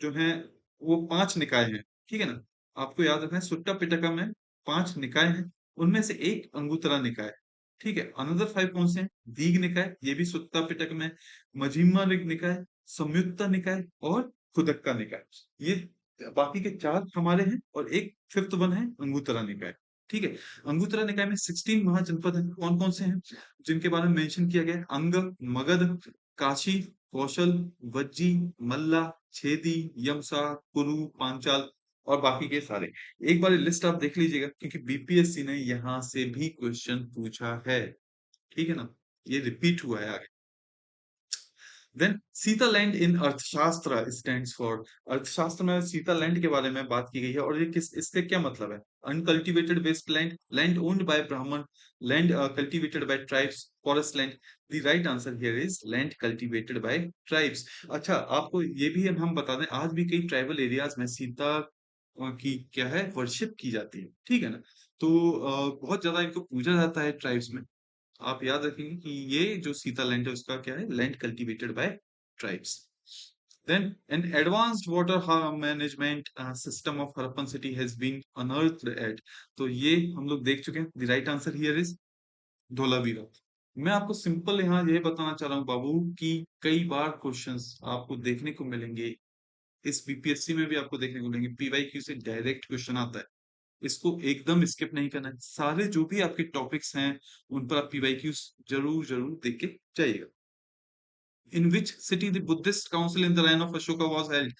जो है वो 5 निकाय हैं। ठीक है ना। आपको याद रखना है सुट्टा पिटका में 5 निकाय हैं, उनमें से एक अंगुत्तरा निकाय। ठीक है। अनदर 5 कौन से हैं? दीघ निकाय, ये भी सुट्टा पिटक में, मझिमा निकाय, संयुक्ता निकाय और खुदक्का निकाय। ये बाकी के 4 हमारे हैं और एक फिफ्थ वन है अंगुत्तरा निकाय। ठीक है। अंगुत्तरा निकाय में 16 महाजनपद हैं। कौन कौन से हैं जिनके बारे में मेंशन किया गया है? अंग, मगध, काशी, कौशल, वज्जी, मल्ला, छेदी, यमसा, कुरु, पांचाल और बाकी के सारे। एक बार लिस्ट आप देख लीजिएगा क्योंकि बीपीएससी ने यहाँ से भी क्वेश्चन पूछा है। ठीक है ना। ये रिपीट हुआ है आगे। देन सीतालैंड इन अर्थशास्त्र स्टैंड्स फॉर। अर्थशास्त्र में सीतालैंड के बारे में बात की गई है और ये किस, इससे क्या मतलब है? Uncultivated waste land, land owned by Brahmin, land cultivated by tribes, forest land. The right answer here is land cultivated by tribes. अच्छा आपको ये भी हम बता दें, आज भी कई ट्राइबल एरियाज में सीता की क्या है, वर्शिप की जाती है। ठीक है ना। तो बहुत ज्यादा इनको पूजा जाता है ट्राइब्स में। आप याद रखेंगे कि ये जो सीता लैंड है उसका क्या है, land cultivated bye tribes. Then an advanced water management system of Harappan city has been unearthed at. तो ये हम लोग देख चुके हैं. The right answer here is Dholavira. मैं आपको सिंपल यहाँ ये बताना चाह रहा हूँ बाबू कि कई बार क्वेश्चंस आपको देखने को मिलेंगे. इस बीपीएससी में भी आपको देखने को मिलेंगे. पीवाईक्यू से डायरेक्ट क्वेश्चन आता है. इसको एकदम स्किप नहीं करना है. सारे जो भी आपके टॉपिक्स हैं उन पर आप पीवाईक्यू जरूर जरूर देख के जाइएगा. In which city the Buddhist council in the reign of Ashoka was held?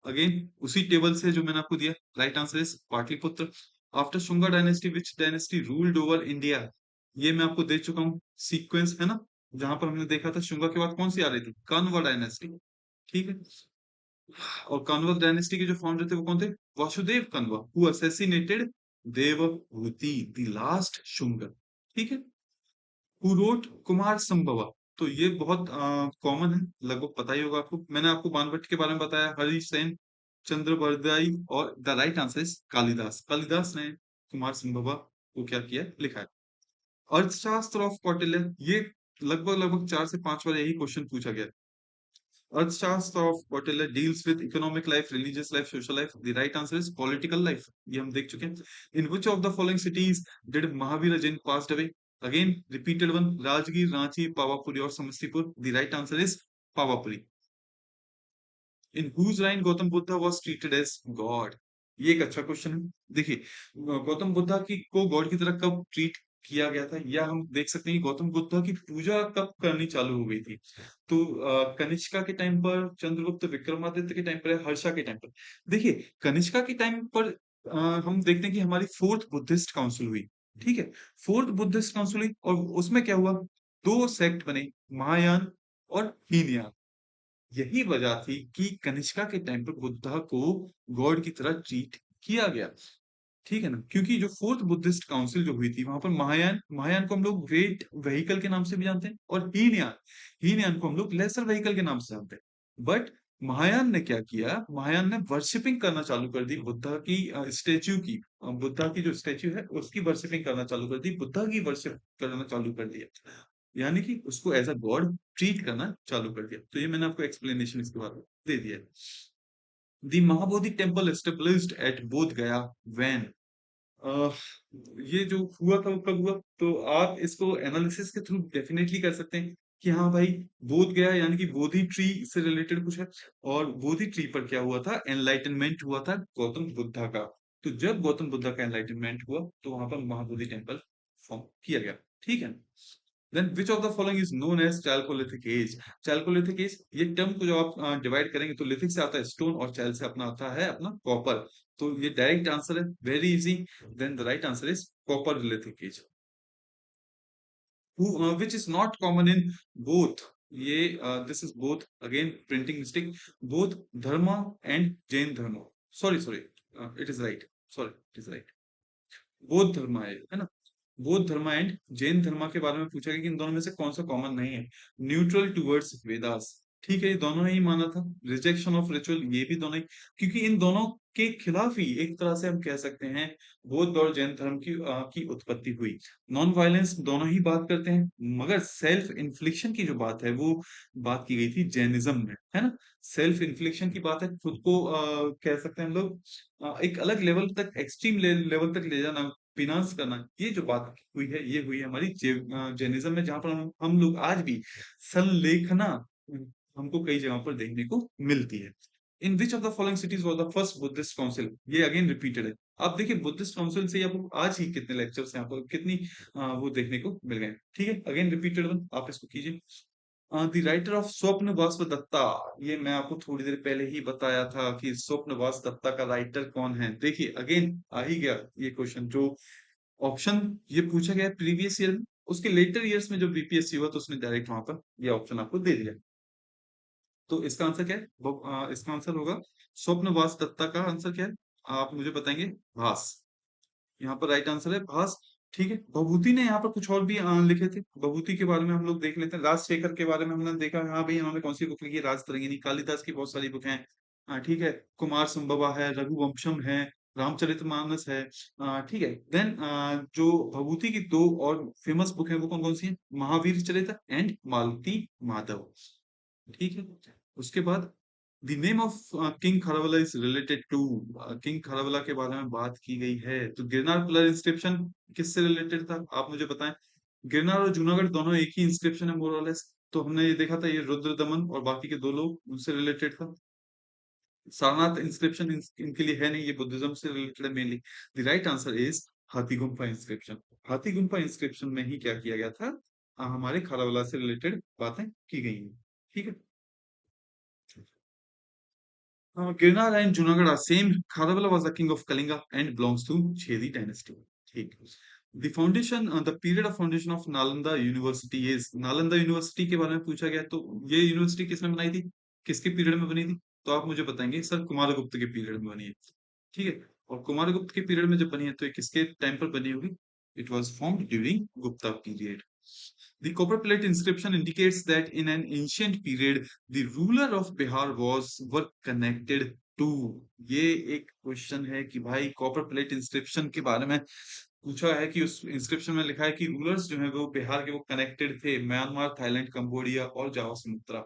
Again, उसी टेबल से जो मैंने आपको दिया. Right answer is Pataliputra. After Shunga dynasty which dynasty ruled over India? ये मैं आपको दे चुका हूँ. सीक्वेंस है ना, जहां पर हमने देखा था शुंगा के बाद कौन सी आ रही थी? कण्व डायनेस्टी. ठीक है. और कण्व डायनेस्टी के जो फाउंडर थे वो कौन थे? Vasudeva Kanva, who assassinated Devabhuti, the last Shunga. ठीक है. Who wrote Kumara Sambhava? तो ये बहुत कॉमन है, लगभग पता ही होगा आपको. मैंने आपको बाणभट्ट के बारे में बताया, हरिसेन, चंद्रबरदाई, और the right answer is Kalidas. Kalidas ने कुमार संभवा को क्या किया, लिखा है. अर्थशास्त्र ऑफ कौटिल्य, ये लगभग लगभग 4 से 5 बार यही क्वेश्चन पूछा गया. Arthashastra of Kautilya deals with economic life, religious life, social life. The right answer is political life. ये हम देख चुके हैं. In which of the following cities did Mahavir Jain passed away? Again repeated one. Rajgir, Ranchi, Pawapuri और Samastipur. The right answer is Pawapuri. In whose reign Gautama Buddha was treated as god? ये एक अच्छा question है. देखिए, गौतम बुद्धा की को गॉड की तरह कब ट्रीट किया गया था, या हम देख सकते हैं कि गौतम बुद्धा की पूजा कब करनी चालू हो गई थी. तो कनिष्का के टाइम पर, चंद्रगुप्त विक्रमादित्य के टाइम पर, हर्षा के टाइम पर. देखिए, कनिष्का के टाइम पर हम देखते हैं कि हमारी फोर्थ बुद्धिस्ट काउंसिल हुई. ठीक है. फोर्थ बुद्धिस्ट काउंसिल हुई और उसमें क्या हुआ? दो सेक्ट बने, महायान और हीनयान. यही वजह थी कि कनिष्का के टाइम पर बुद्धा को गॉड की तरह ट्रीट किया गया. ठीक है ना, क्योंकि जो फोर्थ बुद्धिस्ट काउंसिल जो हुई थी वहां पर महायान महायान को हम लोग ग्रेट व्हीकल के नाम से भी जानते हैं, और हीनयान हीनयान को हम लोग लेसर व्हीकल के नाम से जानते हैं. बट महायान ने क्या किया? महायान ने वर्शिपिंग करना चालू कर दी बुद्धा की स्टेच्यू की. बुद्धा की जो स्टेच्यू है उसकी वर्शिपिंग करना चालू कर दी, बुद्धा की वर्शिप करना चालू कर दिया. यानी कि उसको एज अ गॉड ट्रीट करना चालू कर दिया. तो ये मैंने आपको एक्सप्लेनेशन इसके बारे में दे दिया. दी महाबोधि टेम्पल एस्टेब्लिश्ड एट बोध गया व्हेन? अ, ये जो हुआ था वो कब हुआ? तो आप इसको एनालिसिस के थ्रू डेफिनेटली कर सकते हैं कि हाँ भाई, बोध गया यानी कि बोधि ट्री से रिलेटेड कुछ है. और बोधि ट्री पर क्या हुआ था? एनलाइटनमेंट हुआ था गौतम बुद्धा का. तो जब गौतम बुद्धा का एनलाइटनमेंट हुआ तो वहां पर महाबोधि टेम्पल फॉर्म किया गया. ठीक है. Then which of the following is known as Chalcolithic age? Chalcolithic age, ये टर्म को जब आप डिवाइड करेंगे तो लिथिक से आता है स्टोन और चैल से अपना आता है अपना कॉपर. तो ये डायरेक्ट आंसर है, very easy. Then the right answer is copper lithic age. Which is not common in both? ये this is both, again printing mistake. Both dharma and Jain dharma. Sorry sorry, it is right. Sorry, it is right. बौद्ध धर्म है ना. बौद्ध धर्म and Jain धर्म के बारे में पूछा गया कि इन दोनों में से कौन सा कॉमन नहीं है. Neutral towards Vedas. ठीक है, ये दोनों ने ही माना था. रिजेक्शन ऑफ रिचुअल, ये भी दोनों ही, क्योंकि इन दोनों के खिलाफ ही एक तरह से हम कह सकते हैं बौद्ध और जैन धर्म की उत्पत्ति हुई. नॉन वायलेंस दोनों ही बात करते हैं, मगर सेल्फ इन्फ्लिक्शन की जो बात है वो बात की गई थी जैनिज्म में, है ना. सेल्फ इन्फ्लिक्शन की बात है, खुद को कह सकते हैं हम लोग एक अलग लेवल तक, एक्सट्रीम लेवल तक ले जाना, फिनांस करना. ये जो बात हुई है ये हुई है हमारी जैनिज्म में, जहां पर हम लोग आज भी संलेखना हमको कई जगहों पर देखने को मिलती है. In which of the following cities was the first Buddhist council? ये अगेन रिपीटेड है. आप देखिए बुद्धिस्ट काउंसिल से आपको आज ही कितने लेक्चर्स हैं, आपको कितनी वो देखने को मिल गए. ठीक है, अगेन रिपीटेड वन, आप इसको कीजिए. द राइटर ऑफ स्वप्न वास्तव दत्ता, ये मैं आपको थोड़ी देर पहले ही बताया था कि स्वप्न वास्तव दत्ता का राइटर कौन है. देखिए अगेन आ ही गया ये क्वेश्चन. जो ऑप्शन ये पूछा गया प्रीवियस ईयर में, उसके लेटर ईयर्स में जो बीपीएससी हुआ तो उसने डायरेक्ट वहां पर ये ऑप्शन आपको दे दिया. तो इसका आंसर क्या है? इसका आंसर होगा स्वप्न वास दत्ता. का आंसर क्या है आप मुझे बताएंगे? भास. यहाँ पर राइट आंसर है भास. ठीक है. भभूति ने यहाँ पर कुछ और भी लिखे थे. भभूति के बारे में हम लोग देख लेते हैं. राजशेखर के बारे में हमने देखा, हाँ भाई इन्होंने कौन सी बुक लिखी है? राजतरंगिणी. कालिदास की बहुत सारी बुक हैं. ठीक है. कुमार संभवा है, रघुवंशम है, रामचरितमानस है. ठीक है. देन जो भभूति की दो और फेमस बुक है वो कौन कौन सी है? महावीर चरित एंड मालती माधव. ठीक है. उसके बाद the name of king Kharavela is related to, king Kharavela के बारे में बात की गई है, तो गिरनार पिलर इंस्क्रिप्शन किससे रिलेटेड था, आप मुझे बताएं। गिरनार और जूनागढ़ दोनों एक ही इंस्क्रिप्शन है मोर और लेस, तो हमने ये देखा था, ये रुद्र दमन और बाकी के दो लोग उनसे रिलेटेड था। सारनाथ इंस्क्रिप्शन इनके लिए है नहीं, ये बुद्धिज्म से रिलेटेड है mainly. The right answer is हाथी गुम्फा इंस्क्रिप्शन। हाथी गुम्फा इंस्क्रिप्शन में ही क्या किया गया था, हमारे खारवेला से रिलेटेड बातें की गई हैं। ठीक है। Girnar and Junagadh are same. Kharavela was the king of Kalinga and belongs to Chedi dynasty. ठीक। The foundation, the period of foundation of Nalanda University is, Nalanda university के बारे में पूछा गया, तो ये यूनिवर्सिटी किसने बनाई थी, किसके पीरियड में बनी थी, तो आप मुझे बताएंगे सर कुमारगुप्त के पीरियड में बनी है। ठीक है। और कुमारगुप्त के पीरियड में जब बनी है तो ये किसके टाइम पर बनी होगी, it was formed during Gupta period. The copper plate inscription indicates that in an ancient period, the ruler of Bihar was were connected to। ये एक क्वेश्चन है कि भाई कॉपर प्लेट इंस्क्रिप्शन के बारे में पूछा है कि उस इंस्क्रिप्शन में लिखा है कि रूलर्स जो है वो बिहार के वो कनेक्टेड थे म्यांमार, थाईलैंड, कंबोडिया और जावा सुमात्रा।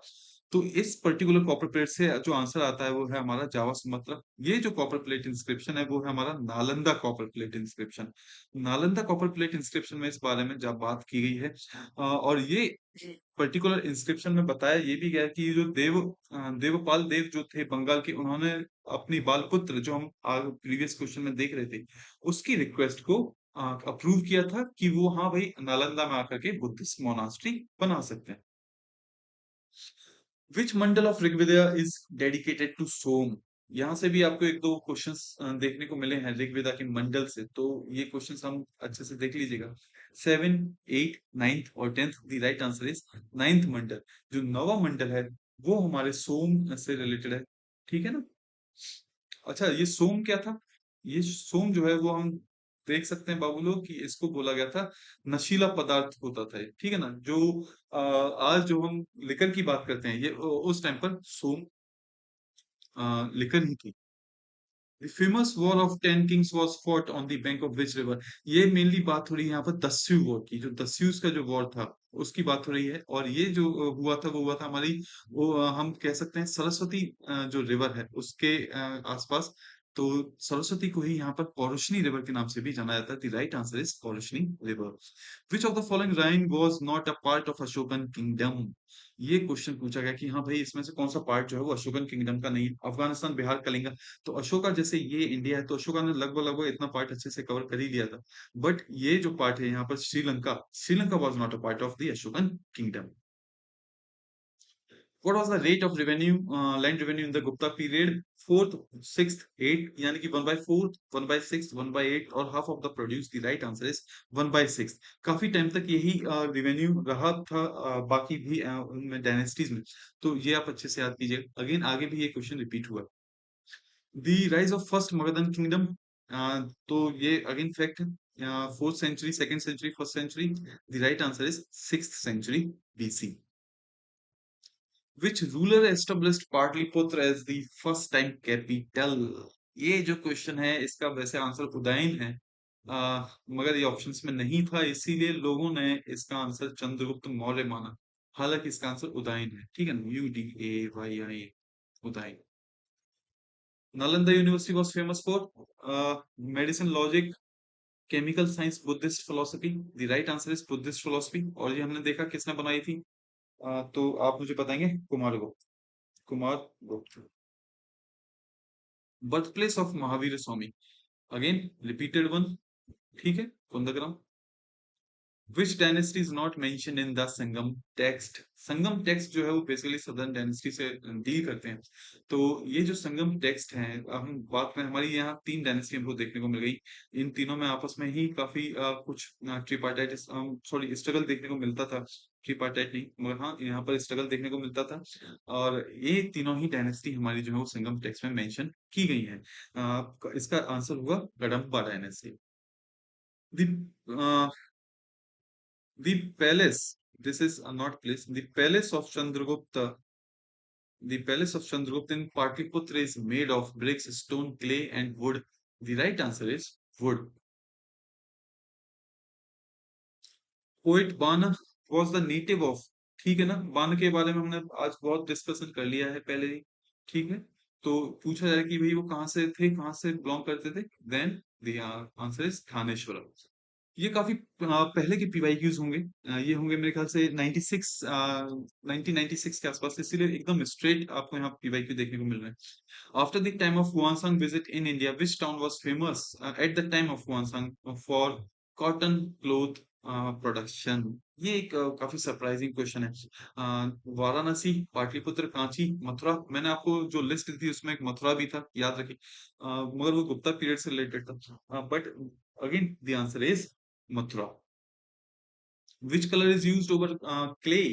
तो इस पर्टिकुलर कॉपर प्लेट से जो आंसर आता है वो है हमारा जावा सुमात्रा। ये जो कॉपर प्लेट इंस्क्रिप्शन है वो है हमारा Nalanda copper plate inscription. Nalanda copper plate inscription में इस बारे में जब बात की गई है, और ये पर्टिकुलर इंस्क्रिप्शन में बताया ये भी गया है कि ये जो देवपाल देव जो थे बंगाल के, उन्होंने अपनी बाल पुत्र जो हम प्रीवियस क्वेश्चन में देख रहे थे उसकी रिक्वेस्ट को अप्रूव किया था कि वो हाँ भाई नालंदा में आकर के बुद्धिस्ट मोनास्ट्री बना सकते हैं। Which mandal of Rigveda is dedicated to Soma. यहाँ से भी आपको एक दो क्वेश्चंस देखने को मिले हैं ऋग्वेदा के मंडल से, तो ये क्वेश्चंस हम अच्छे से देख लीजिएगा। 7, 8, 9 और 10, the right answer is 9th मंडल। जो नवा मंडल है वो हमारे सोम से रिलेटेड है। ठीक है ना। अच्छा, ये सोम क्या था, ये सोम जो है वो हम देख सकते हैं बाबू लोग कि इसको बोला गया था नशीला पदार्थ होता था ये, ठीक है ना। जो आज जो हम लिकर की बात करते हैं ये उस टाइम पर सोम लिकर ही थी। The famous War of Ten Kings was fought on the bank of which river। ये मेनली बात हो रही है यहाँ पर दस्यु वॉर की, जो दस्युस का जो वॉर था उसकी बात हो रही है। और ये जो हुआ था वो हुआ था हमारी वो हम कह सकते हैं सरस्वती जो रिवर है उसके आसपास। तो सरस्वती को ही यहाँ पर पौरुषणी रिवर के नाम से भी जाना जाता है। The right answer is Parushni river. Which of the following reign was not a part of Ashokan kingdom. ये क्वेश्चन पूछा गया कि हाँ भाई इसमें से कौन सा पार्ट जो है वो अशोकन किंगडम का नहीं है। अफगानिस्तान, बिहार, कलिंगा। तो अशोका जैसे ये इंडिया है तो अशोका ने लगभग लगभग इतना पार्ट अच्छे से कवर कर ही लिया था। बट ये जो पार्ट है यहाँ पर Sri Lanka, Sri Lanka was not a part of the Ashokan kingdom. What was the rate of revenue, land revenue in the Gupta period? Fourth, sixth, eighth, यानी कि 1/4, 1/6, 1/8 और half of the produce. The right answer is 1/6। काफी time तक यही revenue रहा था बाकी भी उनमें डायनेस्टीज में। तो ये आप अच्छे से याद कीजिए, अगेन आगे भी ये क्वेश्चन रिपीट हुआ। The rise of first Magadhan kingdom, तो ये अगेन फैक्ट है। 4th century, 2nd century, 1st century. The right answer is 6th century BC। Which ruler established Pataliputra as the first time capital। ये जो क्वेश्चन है इसका वैसे आंसर उदयन है, मगर ये ऑप्शंस में नहीं था इसीलिए लोगों ने इसका आंसर चंद्रगुप्त मौर्य माना। हालांकि इसका आंसर उदयन है, ठीक है ना, UDAYN, Udayan. Nalanda university was famous for medicine, logic, chemical science, Buddhist philosophy. The right answer is Buddhist philosophy. और ये हमने देखा किसने बनाई थी, तो आप मुझे बताएंगे, Kumaragupta, Kumaragupta. Birth place of Mahavir Swami, again repeated one, ठीक है, Kundagram. Which dynasty is not mention in the Sangam text. Sangam text जो है वो बेसिकली सदर्न डायनेस्टी से डील करते हैं। तो ये जो संगम टेक्स्ट है, हम बात करें हमारी यहाँ 3 डायनेस्टी हमको देखने को मिल गई। इन तीनों में आपस में ही काफी कुछ ट्रिपार्टाइट सॉरी स्ट्रगल देखने को मिलता था। ट्रिपार्टाइट नहीं मगर हाँ यहाँ पर स्ट्रगल देखने को मिलता था। और ये तीनों ही डायनेस्टी हमारी जो है वो संगम टेक्स्ट में मेंशन की गई है। इसका आंसर हुआ Kadamba dynasty. The palace, this is not place, the palace of Chandragupta, the palace of Chandragupta in Patliputra is made of bricks, stone, clay, and wood. The right answer is wood. Poet Bana was the native of, ठीक है ना, बान के बारे में हमने आज बहुत डिस्कशन कर लिया है पहले ही। ठीक है, तो पूछा जाए कि भाई वो कहाँ से थे, कहाँ से बिलोंग करते थे, देन द आंसर इज थानेश्वरम। ये काफी पहले के पीवाईक्यूज होंगे। ये होंगे मेरे ख्याल से 96 1996 के आसपास, इसीलिए एकदम स्ट्रेट आपको यहाँ पीवाईक्यू देखने को मिल रहे हैं। After the time of Huansang visit in India, which town was famous at the time of Huansang for cotton cloth production? ये एक काफी सरप्राइजिंग क्वेश्चन है। वाराणसी, पाटलिपुत्र, कांची, मथुरा। मैंने आपको जो लिस्ट दी थी उसमें एक मथुरा भी था, याद रखिए। मगर वो गुप्ता पीरियड से रिलेटेड था। But again the answer is Mathura. Which color is used over clay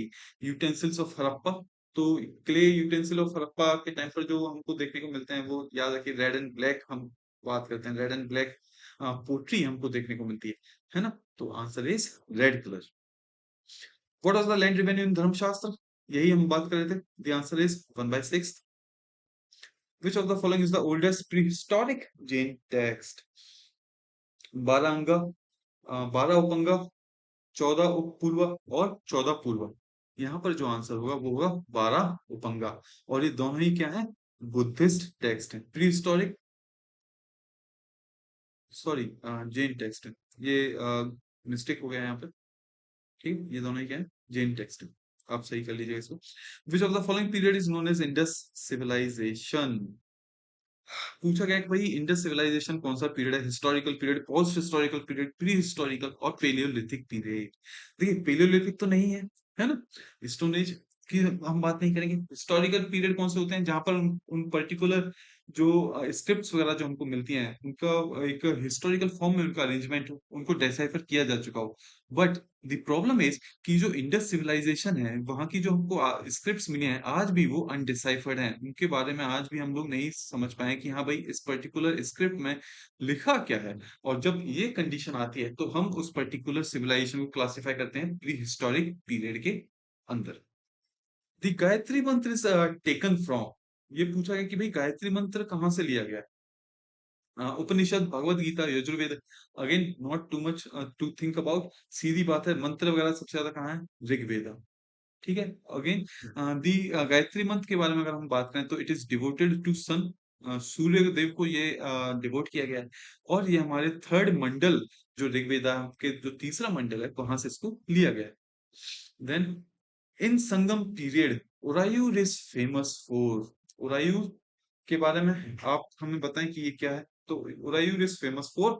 utensils of Harappa? तो क्ले यूटेंसिल ऑफ हड़प्पा के टाइम पर जो हमको देखने को मिलते हैं वो याद रखिए रेड एंड ब्लैक। हम बात करते हैं रेड एंड ब्लैक पोट्री हमको देखने को मिलती है ना? तो answer is red colour. What was the land revenue in धर्मशास्त्र? यही हम बात कर रहे थे। The answer is 1/6। Which of the following is the oldest prehistoric Jain text? 12 अंगा, 12 उपंगा, 14 उपपूर्व और 14 पूर्व। यहाँ पर जो आंसर होगा वो होगा 12 उपंगा। और ये दोनों ही क्या है? बुद्धिस्ट टेक्स्ट है। Pre historic, sorry, Jain text है। ये मिस्टेक हो गया यहाँ पे। ठीक, ये दोनों ही क्या है? जैन टेक्स्ट है। आप सही कर लीजिएगा इसको। Which of the following period is known as Indus civilisation? पूछा गया कि भाई इंडस सिविलाइजेशन कौन सा पीरियड है? Historical period, post historical period, pre historical और पेलियोलिथिक पीरियड। देखिए पेलियोलिथिक तो नहीं है ना? स्टोन एज की हम बात नहीं करेंगे। हिस्टोरिकल पीरियड कौन से होते हैं? जहां पर उन पर्टिकुलर जो स्क्रिप्ट्स वगैरह जो हमको मिलती हैं उनका एक हिस्टोरिकल फॉर्म में उनका अरेंजमेंट हो, उनको डेसाइफर किया जा चुका हो। बट द प्रॉब्लम इज कि जो इंडस सिविलाइजेशन है वहां की जो हमको स्क्रिप्ट्स मिली हैं आज भी वो अनडिसाइफर्ड हैं। उनके बारे में आज भी हम लोग नहीं समझ पाए कि हाँ भाई इस पर्टिकुलर स्क्रिप्ट में लिखा क्या है। और जब ये कंडीशन आती है तो हम उस पर्टिकुलर सिविलाइजेशन को क्लासिफाई करते हैं प्री हिस्टोरिक पीरियड के अंदर। द गायत्री मंत्र इज टेकन फ्रॉम। ये पूछा गया कि भाई गायत्री मंत्र कहाँ से लिया गया है? Upanishad, Bhagavad Gita, Yajurveda. Again not too much to think about. सीधी बात है, मंत्र वगैरह सबसे ज्यादा कहाँ है? ऋग्वेद। ठीक है। अगेन दी गायत्री मंत्र के बारे में अगर हम बात करें तो इट इज डिवोटेड टू सन। सूर्य देव को ये डिवोट किया गया है। और ये हमारे थर्ड मंडल जो ऋग्वेदा के जो तीसरा मंडल है वहां से इसको लिया गया है। Then in Sangam period Uraiyur is famous for. Uraiyur के बारे में आप हमें बताएं कि ये क्या है? तो Uraiyur is famous for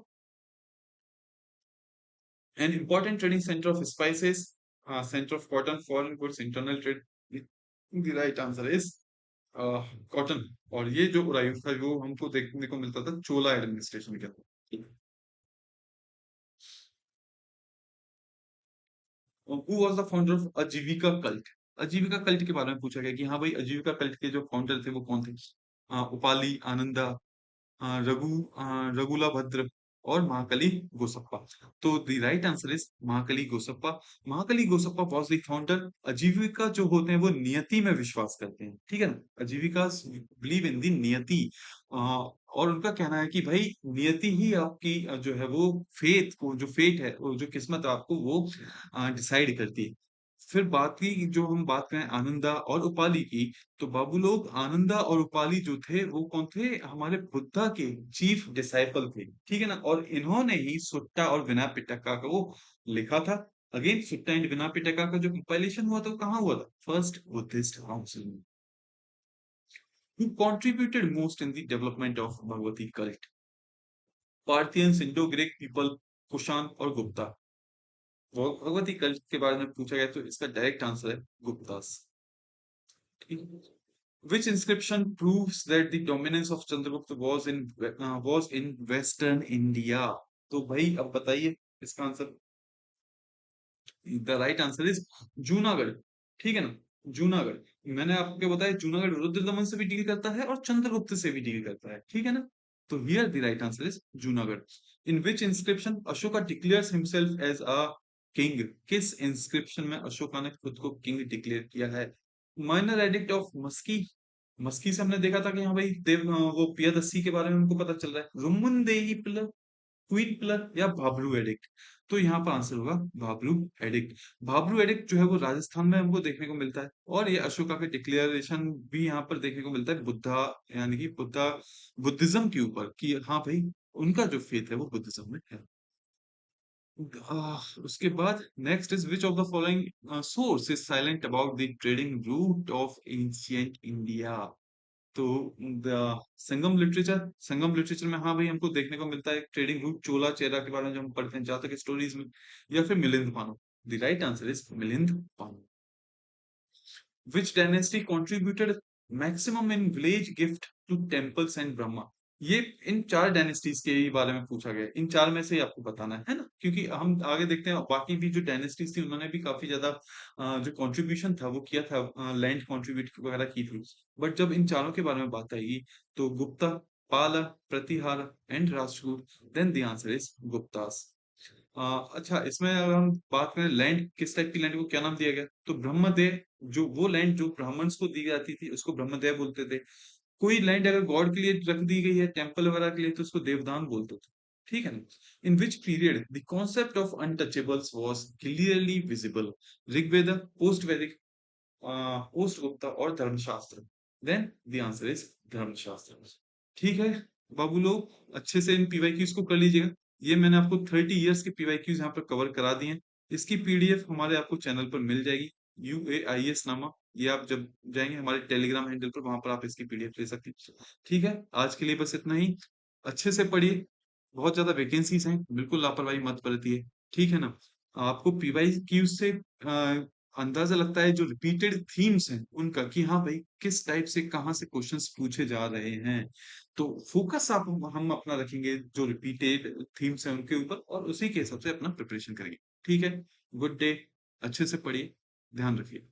an important trading center of spices, center of cotton, foreign goods, internal trade. The right answer is cotton. और ये जो उरायूं था वो हमको देखने को मिलता था चोला एडमिनिस्ट्रेशन के अंदर। Who was the founder of अजीविका कल्ट? अजीविका कल्ट के बारे में पूछा गया कि हाँ भाई अजीविका कल्ट के जो फाउंडर थे वो कौन थे? उपाली, आनंदा, रघुला भद्र और महाकली गोसप्पा। तो the right answer is Makkhali Gosala. Makkhali Gosala was the founder. Ajivika जो होते हैं वो नियति में विश्वास करते हैं, ठीक है ना? अजीविका बिलीव इन दी नियति। और उनका कहना है कि भाई नियति ही आपकी जो है वो फेथ को, जो फेट है, वो जो किस्मत है आपको वो डिसाइड करती है। फिर बात की जो हम बात करें आनंदा और उपाली की, तो बाबू लोग आनंदा और उपाली जो थे वो कौन थे? हमारे बुद्धा के चीफ डिसाइपल थे, ठीक है ना? और इन्होंने ही सुट्टा और विनय पिटका को लिखा था। अगेन सुट्टा एंड विनय पिटका का जो कंपाइलेशन हुआ था वो कहाँ हुआ था? फर्स्ट बुद्धिस्ट काउंसिल में। Who contributed most in the development of Bhagavati cult? Parthians, Indo Greek people, Kushan और गुप्ता। भगवती कल्ट के बारे में पूछा गया तो इसका डायरेक्ट आंसर है Guptas. Which inscription proves that the dominance of Chandragupta was in Western India? तो भाई अब बताइए इसका answer. The right answer is Junagadh. ठीक है ना? जूनागढ़। मैंने आपको बताया जूनागढ़ रुद्र दमन से भी डील करता है और चंद्रगुप्त से भी डील करता है, ठीक है ना? तो here the right answer is Junagadh. In which inscription Ashoka declares himself as a king? किस इंस्क्रिप्शन में अशोका ने खुद को किंग डिक्लेयर किया है? Minor edict of Maski. Maski से हमने देखा था कि हाँ भाई देव वो पियादस्सी के बारे में उनको पता चल रहा है। रुमुन देही पिलर, क्वीन पिलर या भाबरू एडिक्ट। तो यहाँ पर आंसर होगा भाब्रू एडिक्ट। भाब्रू एडिक्ट जो है वो राजस्थान में हमको देखने को मिलता है, और ये अशोका के डिक्लेरेशन भी यहाँ पर देखने को मिलता है, बुद्धा यानी कि बुद्धिज्म के ऊपर, कि हाँ भाई उनका जो फेथ है वो बुद्धिज्म में है। उसके बाद next is which of the following source is silent about the trading route of ancient India. तो द संगम लिटरेचर में हाँ भाई हमको देखने को मिलता है ट्रेडिंग रूट चोला चेरा के बारे में जो हम पढ़ते हैं जहां तक स्टोरीज में, या फिर Milinda Panho. The right answer is Milinda Panho. Which dynasty contributed maximum in village gift to temples and Brahma? ये इन चार डायनेस्टीज के ही बारे में पूछा गया है। इन चार में से ही आपको बताना है ना, क्योंकि हम आगे देखते हैं बाकी भी जो डायनेस्टीज थी उन्होंने भी काफी ज्यादा जो कंट्रीब्यूशन था वो किया था, लैंड कंट्रीब्यूट वगैरह की थी। बट जब इन चारों के बारे में बात आएगी तो Gupta, Pala, Pratihara and Rajput, then the answer is Guptas. अच्छा, इसमें अगर हम बात करें लैंड किस टाइप की लैंड को क्या नाम दिया गया, तो ब्रह्मदेव, जो वो लैंड जो ब्राह्मण्स को दी जाती थी उसको ब्रह्मदेव बोलते थे। कोई लैंड अगर गॉड के लिए रख दी गई है टेम्पल वगैरह के लिए तो उसको देवदान बोलते थे। ठीक है ना। In which period the concept of untouchables was clearly visible? Rigveda, post Vedic, post Gupta और Dharmashastra. Then the answer is धर्मशास्त्र। ठीक है बाबू लोग, अच्छे से इन पीवाईक्यूज को कर लीजिएगा। ये मैंने आपको 30 इयर्स के पीवाईक्यूज यहाँ पर कवर करा दिए हैं। इसकी पीडीएफ हमारे आपको चैनल पर मिल जाएगी, UAIS नामक। ये आप जब जाएंगे हमारे टेलीग्राम हैंडल पर, वहां पर आप इसकी पीडीएफ ले सकते हैं। ठीक है, आज के लिए बस इतना ही। अच्छे से पढ़िए, बहुत ज्यादा वैकेंसीज हैं, बिल्कुल लापरवाही मत बरतिए। ठीक है ना। आपको पीवाईक्यूज से अंदाजा लगता है जो रिपीटेड थीम्स हैं उनका, कि हाँ भाई किस टाइप से कहाँ से क्वेश्चंस पूछे जा रहे हैं। तो फोकस आप हम अपना रखेंगे जो रिपीटेड थीम्स हैं उनके ऊपर, और उसी के हिसाब से अपना प्रिपरेशन करेंगे। ठीक है, गुड डे, अच्छे से पढ़िए, ध्यान रखिए।